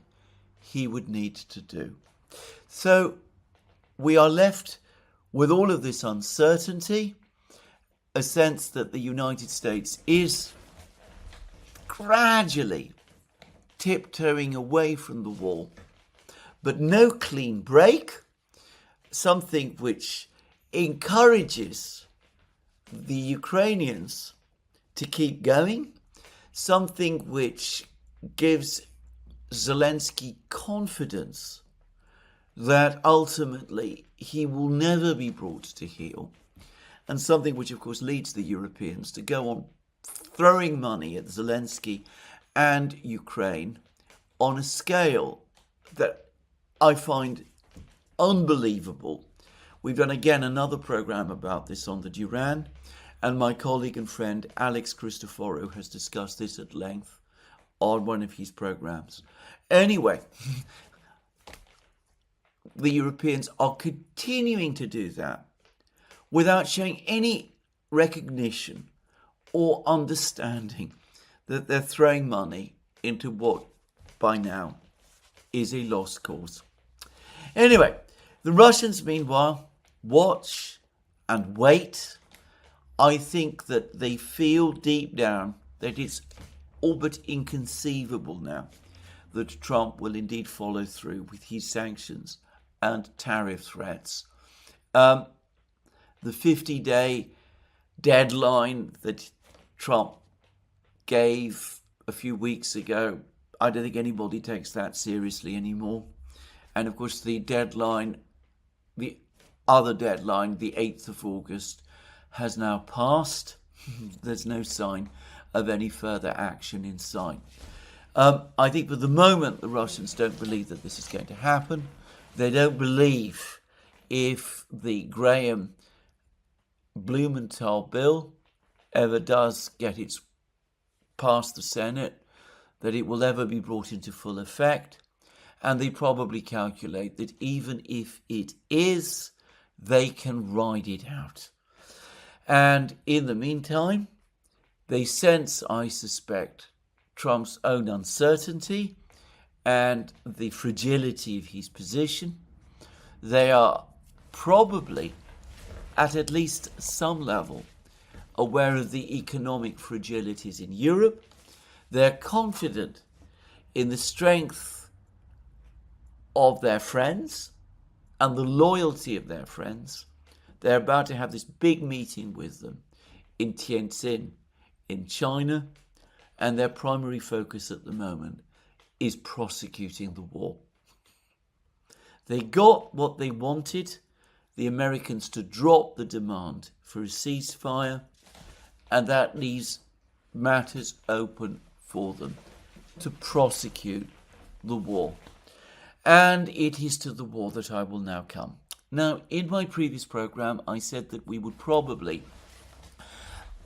he would need to do. So we are left with all of this uncertainty, a sense that the United States is gradually tiptoeing away from the wall, but no clean break, something which encourages the Ukrainians to keep going, something which gives Zelensky confidence that ultimately he will never be brought to heel, and something which of course leads the Europeans to go on throwing money at Zelensky and Ukraine on a scale that I find unbelievable. We've done again another program about this on the Duran, and my colleague and friend Alex Christoforou has discussed this at length on one of his programs. Anyway, the Europeans are continuing to do that without showing any recognition or understanding that they're throwing money into what by now is a lost cause. Anyway, the Russians, meanwhile, watch and wait. I think that they feel deep down that it's all but inconceivable now that Trump will indeed follow through with his sanctions and tariff threats. The 50-day deadline that Trump gave a few weeks ago, I don't think anybody takes that seriously anymore. And of course the deadline, the other deadline, the 8th of August, has now passed. There's no sign of any further action in sight. I think for the moment the Russians don't believe that this is going to happen. They don't believe if the Graham Blumenthal bill ever does get its past the Senate, that it will ever be brought into full effect. And they probably calculate that even if it is, they can ride it out. And in the meantime, they sense, I suspect, Trump's own uncertainty and the fragility of his position. They are probably, at least some level, aware of the economic fragilities in Europe. They're confident in the strength of their friends, and the loyalty of their friends. They're about to have this big meeting with them in Tianjin in China, and their primary focus at the moment is prosecuting the war. They got what they wanted, the Americans to drop the demand for a ceasefire, and that leaves matters open for them to prosecute the war. And it is to the war that I will now come. Now, in my previous program, I said that we would probably,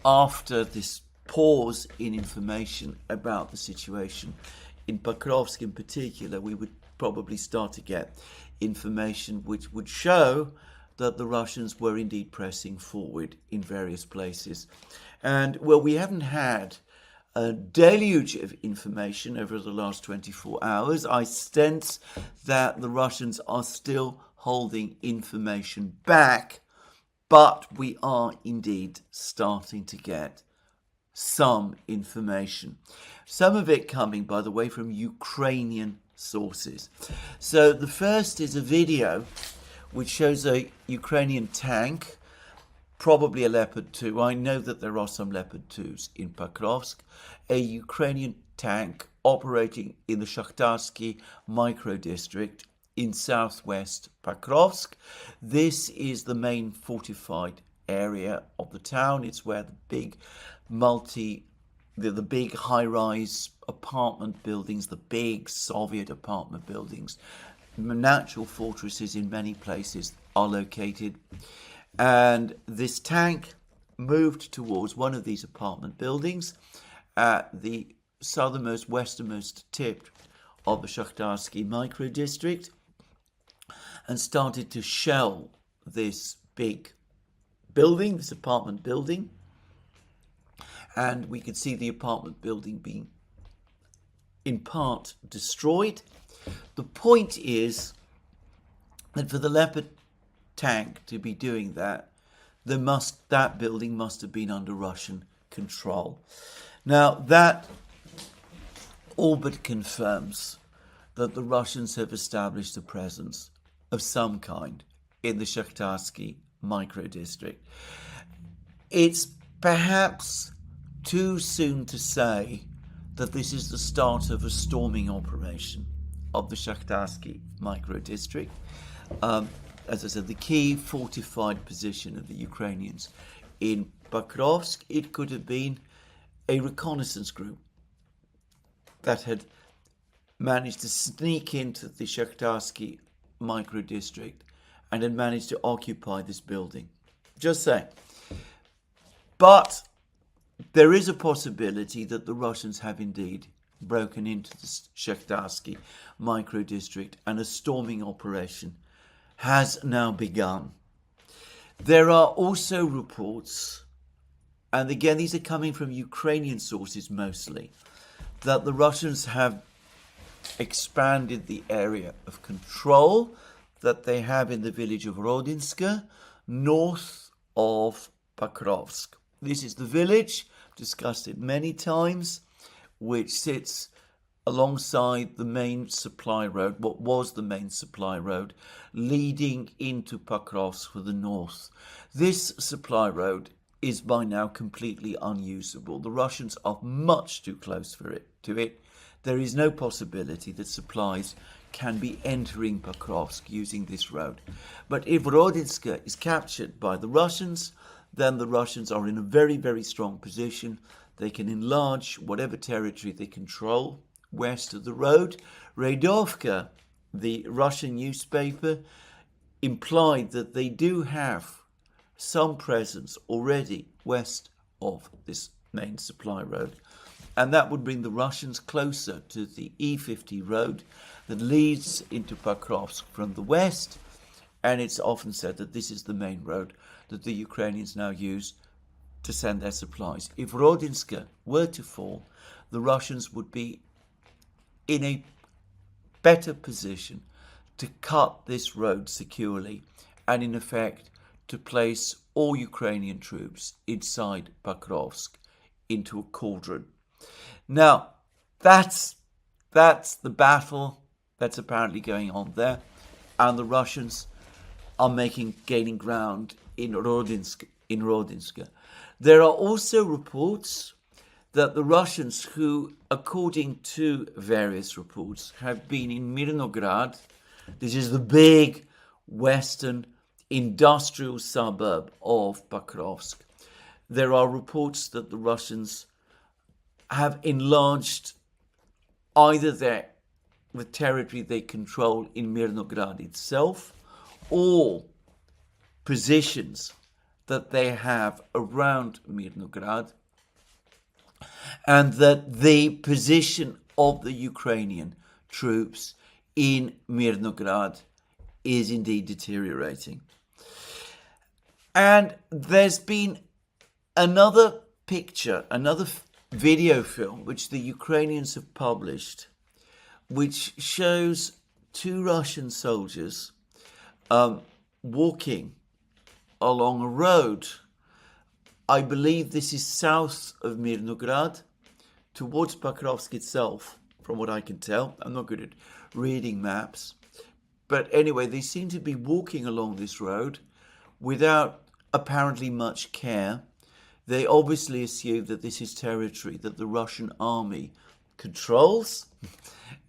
after this pause in information about the situation in Pokrovsk in particular, we would probably start to get information which would show that the Russians were indeed pressing forward in various places. And well, we haven't had a deluge of information over the last 24 hours. I sense that the Russians are still holding information back, but we are indeed starting to get some information. Some of it coming, by the way, from Ukrainian sources. So the first is a video which shows a Ukrainian tank, probably a Leopard 2. I know that there are some Leopard 2s in Pokrovsk. A Ukrainian tank operating in the Shakhtarsky micro-district in southwest Pokrovsk. This is the main fortified area of the town. It's where the big the big high-rise apartment buildings, the big Soviet apartment buildings, natural fortresses in many places are located. And this tank moved towards one of these apartment buildings at the southernmost, westernmost tip of the Shakhtarsky micro-district and started to shell this big building, this apartment building. And we could see the apartment building being in part destroyed. The point is that for the Leopard tank to be doing that, that building must have been under Russian control. Now that all but confirms that the Russians have established a presence of some kind in the Shakhtarsky micro-district. It's perhaps too soon to say that this is the start of a storming operation of the Shakhtarsky micro-district. As I said, the key fortified position of the Ukrainians in Pokrovsk, it could have been a reconnaissance group that had managed to sneak into the Shakhtarsky micro-district and had managed to occupy this building. Just saying. But there is a possibility that the Russians have indeed broken into the Shakhtarsky micro-district and a storming operation has now begun. There are also reports, and again these are coming from Ukrainian sources mostly, that the Russians have expanded the area of control that they have in the village of Rodinska, north of Pokrovsk. This is the village, discussed it many times, which sits alongside the main supply road, what was the main supply road, leading into Pokrovsk for the north. This supply road is by now completely unusable. The Russians are much too close to it. There is no possibility that supplies can be entering Pokrovsk using this road. But if Rodinska is captured by the Russians, then the Russians are in a very, very strong position. They can enlarge whatever territory they control west of the road. Redovka, the Russian newspaper, implied that they do have some presence already west of this main supply road. And that would bring the Russians closer to the E50 road that leads into Pokrovsk from the west. And it's often said that this is the main road that the Ukrainians now use to send their supplies. If Rodinska were to fall, the Russians would be in a better position to cut this road securely and in effect to place all Ukrainian troops inside Pokrovsk into a cauldron. Now, that's the battle that's apparently going on there, and the Russians are gaining ground in Rodinsk. There are also reports that the Russians, who, according to various reports, have been in Mirnograd, this is the big western industrial suburb of Pokrovsk. There are reports that the Russians have enlarged either the territory they control in Mirnograd itself or positions that they have around Mirnograd, and that the position of the Ukrainian troops in Mirnograd is indeed deteriorating. And there's been another picture, another video film, which the Ukrainians have published, which shows two Russian soldiers walking along a road. I believe this is south of Mirnograd, towards Pokrovsk itself, from what I can tell. I'm not good at reading maps. But anyway, they seem to be walking along this road without apparently much care. They obviously assume that this is territory that the Russian army controls.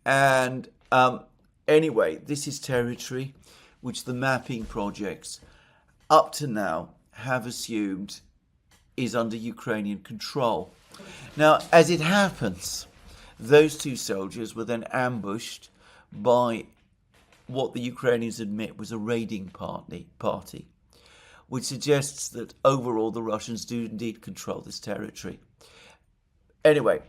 And anyway, this is territory which the mapping projects up to now have assumed is under Ukrainian control. Now, as it happens, those two soldiers were then ambushed by what the Ukrainians admit was a raiding party, which suggests that overall the Russians do indeed control this territory. Anyway,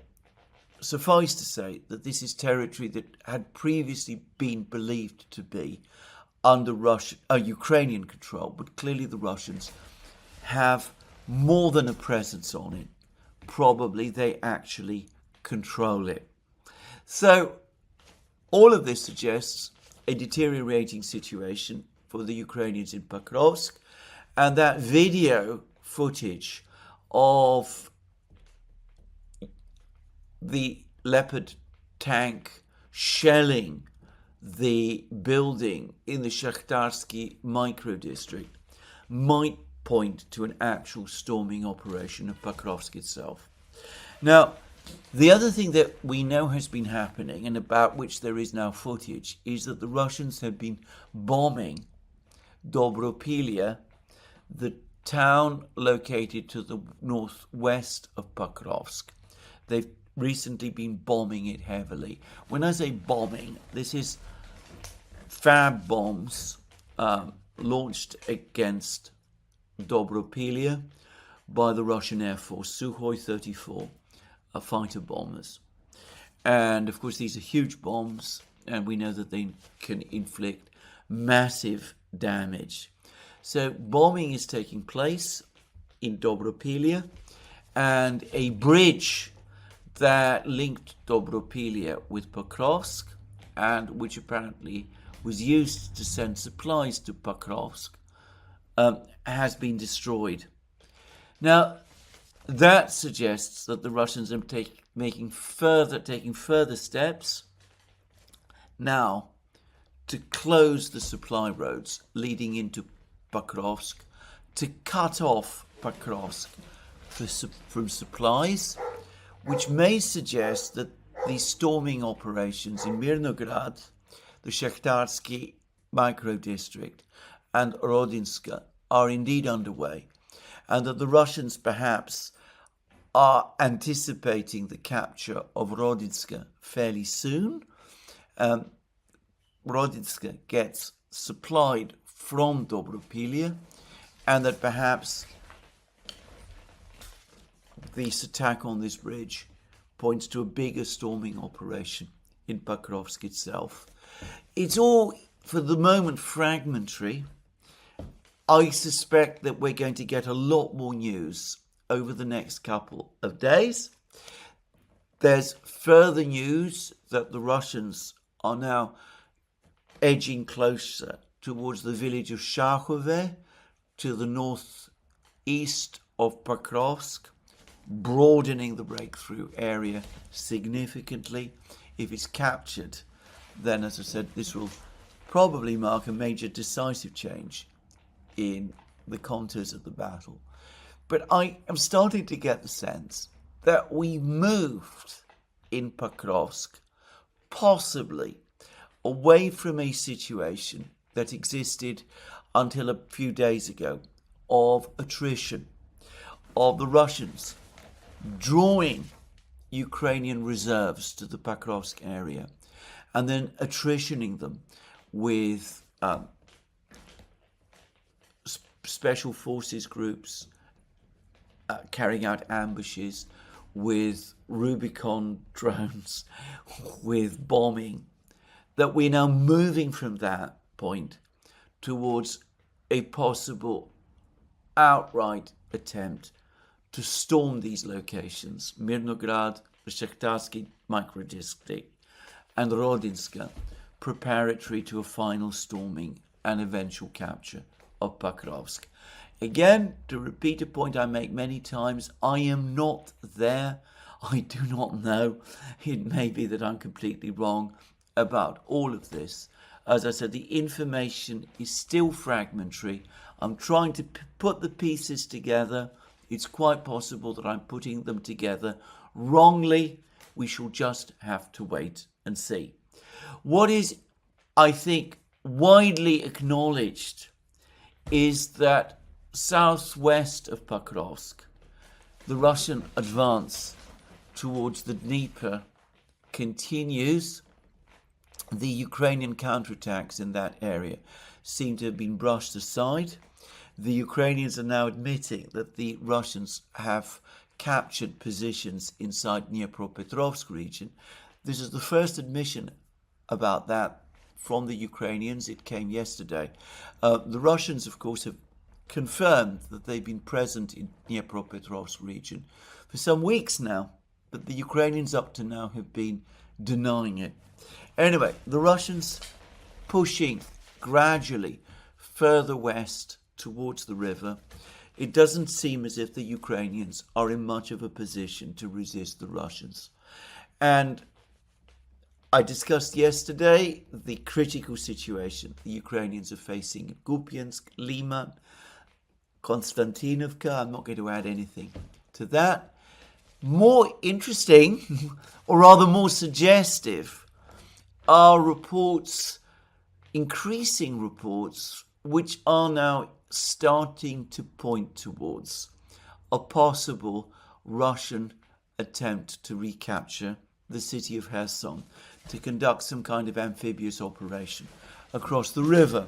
suffice to say that this is territory that had previously been believed to be under Ukrainian control, but clearly the Russians have more than a presence on it. Probably they actually control it. So all of this suggests a deteriorating situation for the Ukrainians in Pokrovsk, and that video footage of the Leopard tank shelling the building in the Shakhtarsky micro-district might point to an actual storming operation of Pokrovsk itself. Now, the other thing that we know has been happening, and about which there is now footage, is that the Russians have been bombing Dobropilia, the town located to the northwest of Pokrovsk. They've recently been bombing it heavily. When I say bombing, this is fab bombs launched against Dobropilia by the Russian Air Force, Sukhoi 34 fighter bombers. And of course these are huge bombs, and we know that they can inflict massive damage. So bombing is taking place in Dobropilia, and a bridge that linked Dobropilia with Pokrovsk, and which apparently was used to send supplies to Pokrovsk, has been destroyed. Now, that suggests that the Russians are taking further steps now to close the supply roads leading into Pokrovsk, to cut off Pokrovsk from supplies, which may suggest that these storming operations in Mirnograd, the Shakhtarsky micro-district, and Rodinsk are indeed underway, and that the Russians perhaps are anticipating the capture of Rodinsk fairly soon. Rodinsk gets supplied from Dobropilia, and that perhaps this attack on this bridge points to a bigger storming operation in Pokrovsk itself. It's all, for the moment, fragmentary. I suspect that we're going to get a lot more news over the next couple of days. There's further news that the Russians are now edging closer towards the village of Shakhove, to the northeast of Pokrovsk, broadening the breakthrough area significantly. If it's captured, then, as I said, this will probably mark a major decisive change in the contours of the battle. But I am starting to get the sense that we moved in Pokrovsk possibly away from a situation that existed until a few days ago of attrition, of the Russians drawing Ukrainian reserves to the Pokrovsk area and then attritioning them with special forces groups carrying out ambushes, with Rubicon drones, with bombing, that we're now moving from that point towards a possible outright attempt to storm these locations, Mirnograd, Shakhtarsky microdistrict, and Rodinska, preparatory to a final storming and eventual capture of Pokrovsk. Again, to repeat a point I make many times, I am not there. I do not know. It may be that I'm completely wrong about all of this. As I said, the information is still fragmentary. I'm trying to put the pieces together. It's quite possible that I'm putting them together wrongly. We shall just have to wait and see. What is, I think, widely acknowledged is that southwest of Pokrovsk, the Russian advance towards the Dnieper continues. The Ukrainian counterattacks in that area seem to have been brushed aside. The Ukrainians are now admitting that the Russians have captured positions inside Dnipropetrovsk region. This is the first admission about that from the Ukrainians. It came yesterday. The Russians, of course, have confirmed that they've been present in Dnipropetrovsk region for some weeks now, but the Ukrainians up to now have been denying it. Anyway, the Russians pushing gradually further west towards the river. It doesn't seem as if the Ukrainians are in much of a position to resist the Russians. And I discussed yesterday the critical situation the Ukrainians are facing in Kupiansk, Liman, Konstantinovka. I'm not going to add anything to that. More interesting, or rather more suggestive, are reports, increasing reports, which are now starting to point towards a possible Russian attempt to recapture the city of Kherson, to conduct some kind of amphibious operation across the river.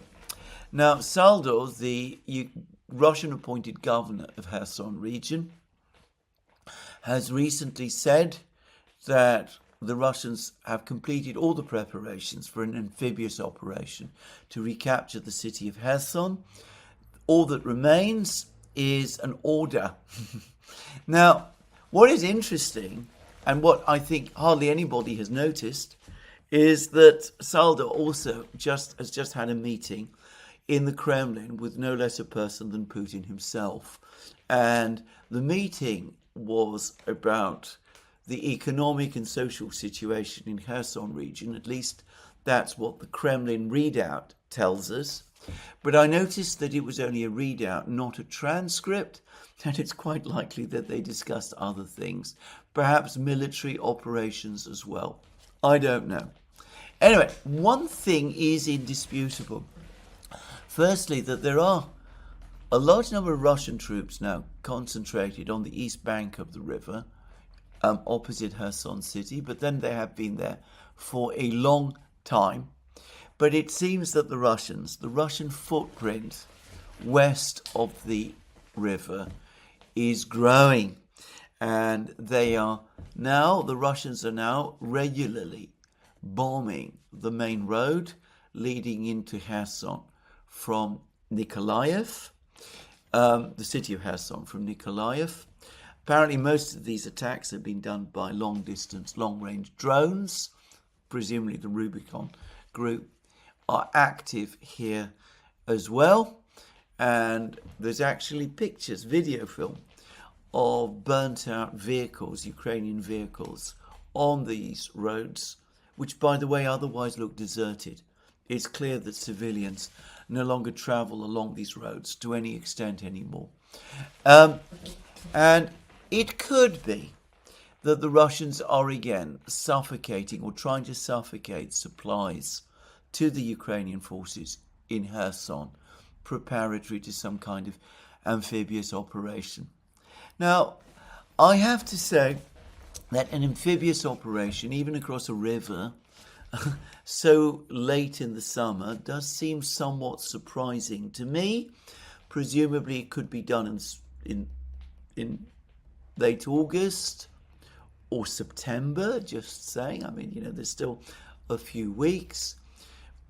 Now, Saldo, the Russian-appointed governor of Kherson region, has recently said that the Russians have completed all the preparations for an amphibious operation to recapture the city of Kherson. All that remains is an order. Now, what is interesting, and what I think hardly anybody has noticed, is that Saldo also has just had a meeting in the Kremlin with no less a person than Putin himself. And the meeting was about the economic and social situation in Kherson region. At least that's what the Kremlin readout tells us. But I noticed that it was only a readout, not a transcript, and it's quite likely that they discussed other things, perhaps military operations as well. I don't know. Anyway, one thing is indisputable. Firstly, that there are a large number of Russian troops now concentrated on the east bank of the river, opposite Kherson city, but then they have been there for a long time. But it seems that the Russian footprint west of the river is growing, and the Russians are now regularly bombing the main road leading into Kherson from Nikolaev, the city of Kherson from Nikolaev. Apparently most of these attacks have been done by long-range drones. Presumably the Rubicon group are active here as well. And there's actually pictures, video film, of burnt-out vehicles, Ukrainian vehicles, on these roads, which, by the way, otherwise look deserted. it's clear that civilians no longer travel along these roads to any extent anymore. And it could be that the Russians are again suffocating or trying to suffocate supplies to the Ukrainian forces in Kherson, preparatory to some kind of amphibious operation. Now, I have to say that an amphibious operation, even across a river, so late in the summer, does seem somewhat surprising to me. Presumably it could be done in late August or September, just saying. I mean, there's still a few weeks.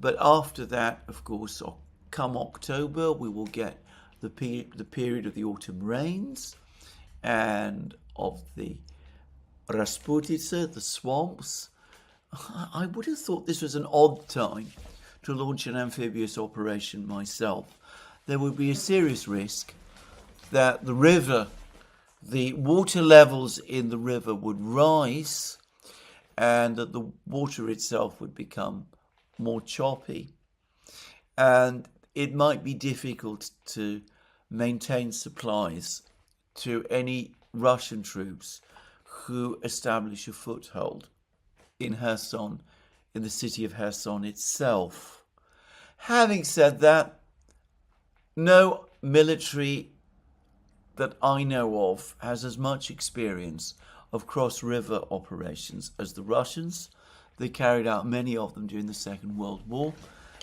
But after that, of course, come October, we will get the period of the autumn rains and of the Rasputitsa, the swamps. I would have thought this was an odd time to launch an amphibious operation myself. There would be a serious risk that the water levels in the river would rise and that the water itself would become more choppy. And it might be difficult to maintain supplies to any Russian troops who establish a foothold in Kherson, in the city of Kherson itself. Having said that, no military that I know of has as much experience of cross-river operations as the Russians. They carried out many of them during the Second World War.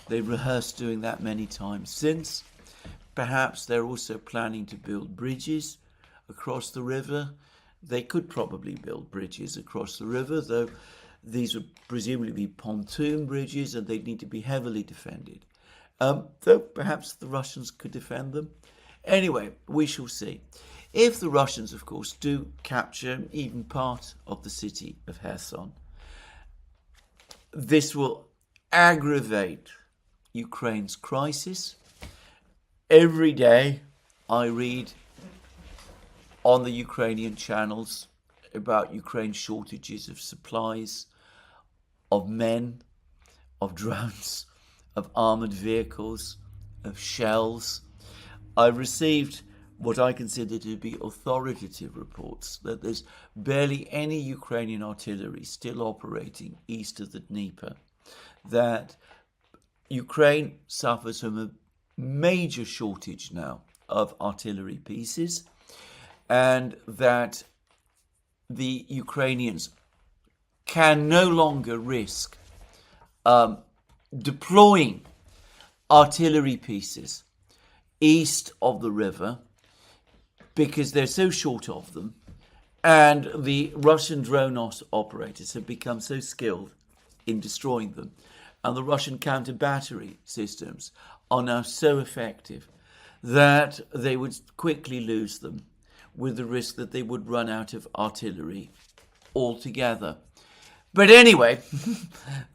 They've rehearsed doing that many times since. Perhaps they're also planning to build bridges across the river. They could probably build bridges across the river, though these would presumably be pontoon bridges and they'd need to be heavily defended. Though perhaps the Russians could defend them. Anyway, we shall see. If the Russians, of course, do capture even part of the city of Kherson, this will aggravate Ukraine's crisis. Every day I read on the Ukrainian channels about Ukraine's shortages of supplies, of men, of drones, of armoured vehicles, of shells. I've received what I consider to be authoritative reports that there's barely any Ukrainian artillery still operating east of the Dnieper, that Ukraine suffers from a major shortage now of artillery pieces, and that the Ukrainians can no longer risk deploying artillery pieces east of the river because they're so short of them, and the Russian drone operators have become so skilled in destroying them, and the Russian counter-battery systems are now so effective that they would quickly lose them, with the risk that they would run out of artillery altogether. But anyway,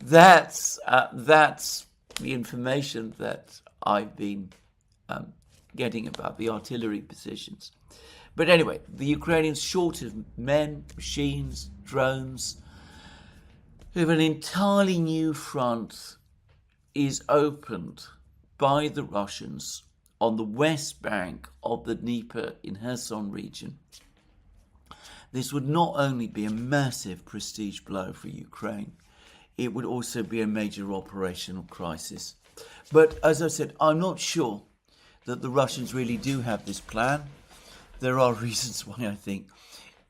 that's the information that I've been getting about the artillery positions. But anyway, the Ukrainians, short of men, machines, drones, if an entirely new front is opened by the Russians on the west bank of the Dnieper in Kherson region, this would not only be a massive prestige blow for Ukraine, it would also be a major operational crisis. But as I said, I'm not sure that the Russians really do have this plan. There are reasons why I think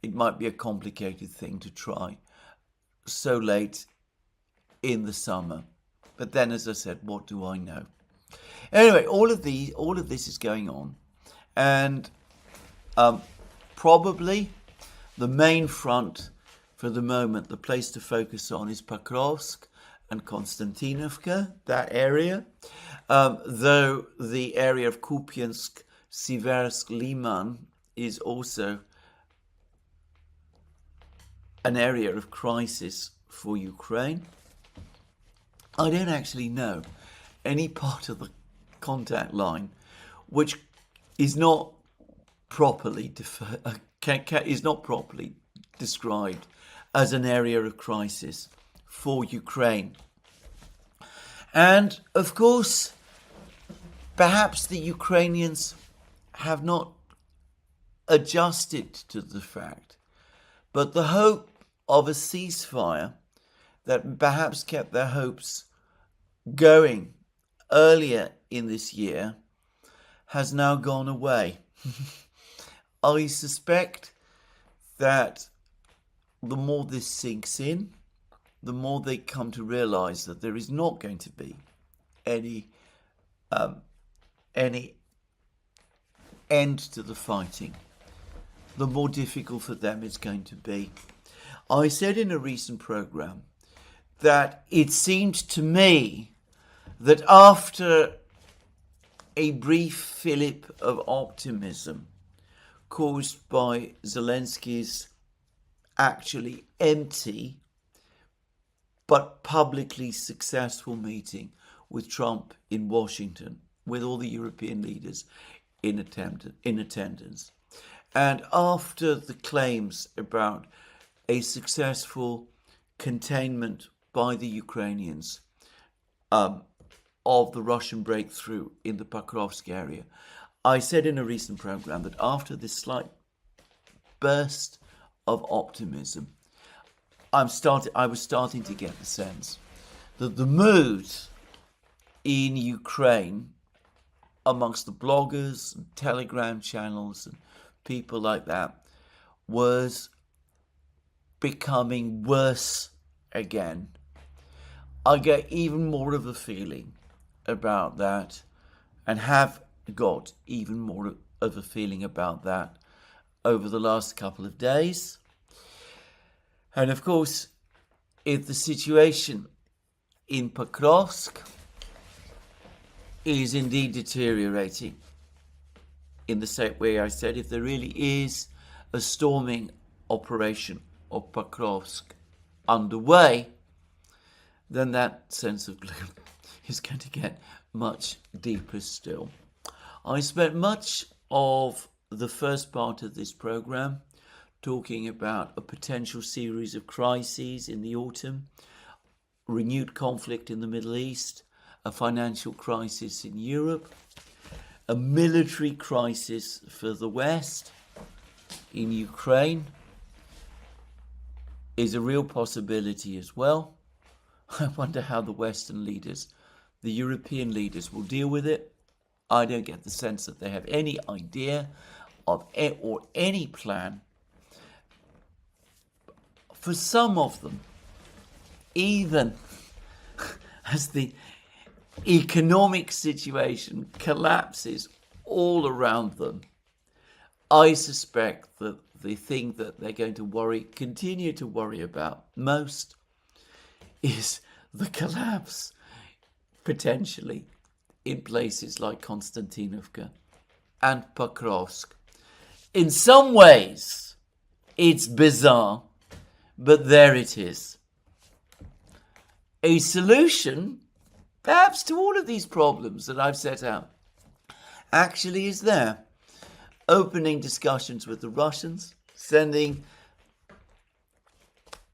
it might be a complicated thing to try so late in the summer. But then, as I said, what do I know? Anyway, all of this is going on, and probably the main front for the moment, the place to focus on, is Pokrovsk and Konstantinovka, that area. Though the area of Kupiansk, Seversk, Liman is also an area of crisis for Ukraine. I don't actually know any part of the contact line which is not properly described as an area of crisis for Ukraine. And of course, perhaps the Ukrainians have not adjusted to the fact, but the hope of a ceasefire that perhaps kept their hopes going earlier in this year has now gone away. I suspect that the more this sinks in, the more they come to realize that there is not going to be any end to the fighting, the more difficult for them it's going to be. I said in a recent program that it seemed to me that after a brief fillip of optimism caused by Zelensky's actually empty but publicly successful meeting with Trump in Washington, with all the European leaders in attendance, and after the claims about a successful containment by the Ukrainians of the Russian breakthrough in the Pokrovsk area, I said in a recent program that after this slight burst of optimism, I was starting to get the sense that the mood in Ukraine amongst the bloggers and Telegram channels and people like that was becoming worse again. I get even more of a feeling about that, and have got even more of a feeling about that over the last couple of days. And of course, if the situation in Pokrovsk is indeed deteriorating in the same way I said, if there really is a storming operation of Pokrovsk underway, then that sense of gloom is going to get much deeper still. I spent much of the first part of this program talking about a potential series of crises in the autumn, renewed conflict in the Middle East, a financial crisis in Europe, a military crisis for the West in Ukraine is a real possibility as well. I wonder how the Western leaders, the European leaders, will deal with it. I don't get the sense that they have any idea of or any plan. For some of them, even as the economic situation collapses all around them, I suspect that the thing that they're going to continue to worry about most is the collapse, potentially, in places like Konstantinovka and Pokrovsk. In some ways, it's bizarre, but there it is. A solution, perhaps, to all of these problems that I've set out, actually is there. Opening discussions with the Russians, sending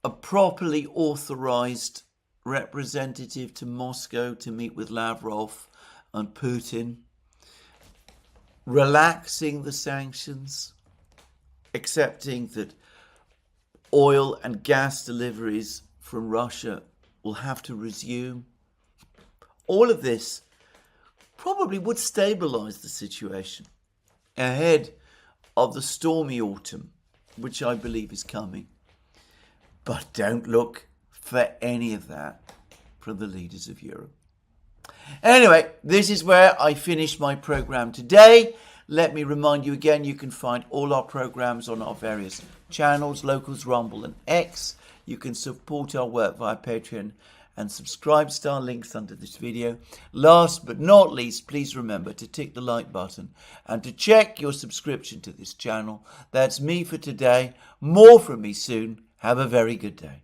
a properly authorized representative to Moscow to meet with Lavrov and Putin, relaxing the sanctions, accepting that oil and gas deliveries from Russia will have to resume. All of this probably would stabilize the situation ahead of the stormy autumn, which I believe is coming. But don't look for any of that from the leaders of Europe. Anyway, this is where I finish my program today. Let me remind you again, you can find all our programs on our various channels, Locals, Rumble and X. You can support our work via Patreon and subscribe star links under this video. Last but not least, please remember to tick the like button and to check your subscription to this channel. That's me for today. More from me soon. Have a very good day.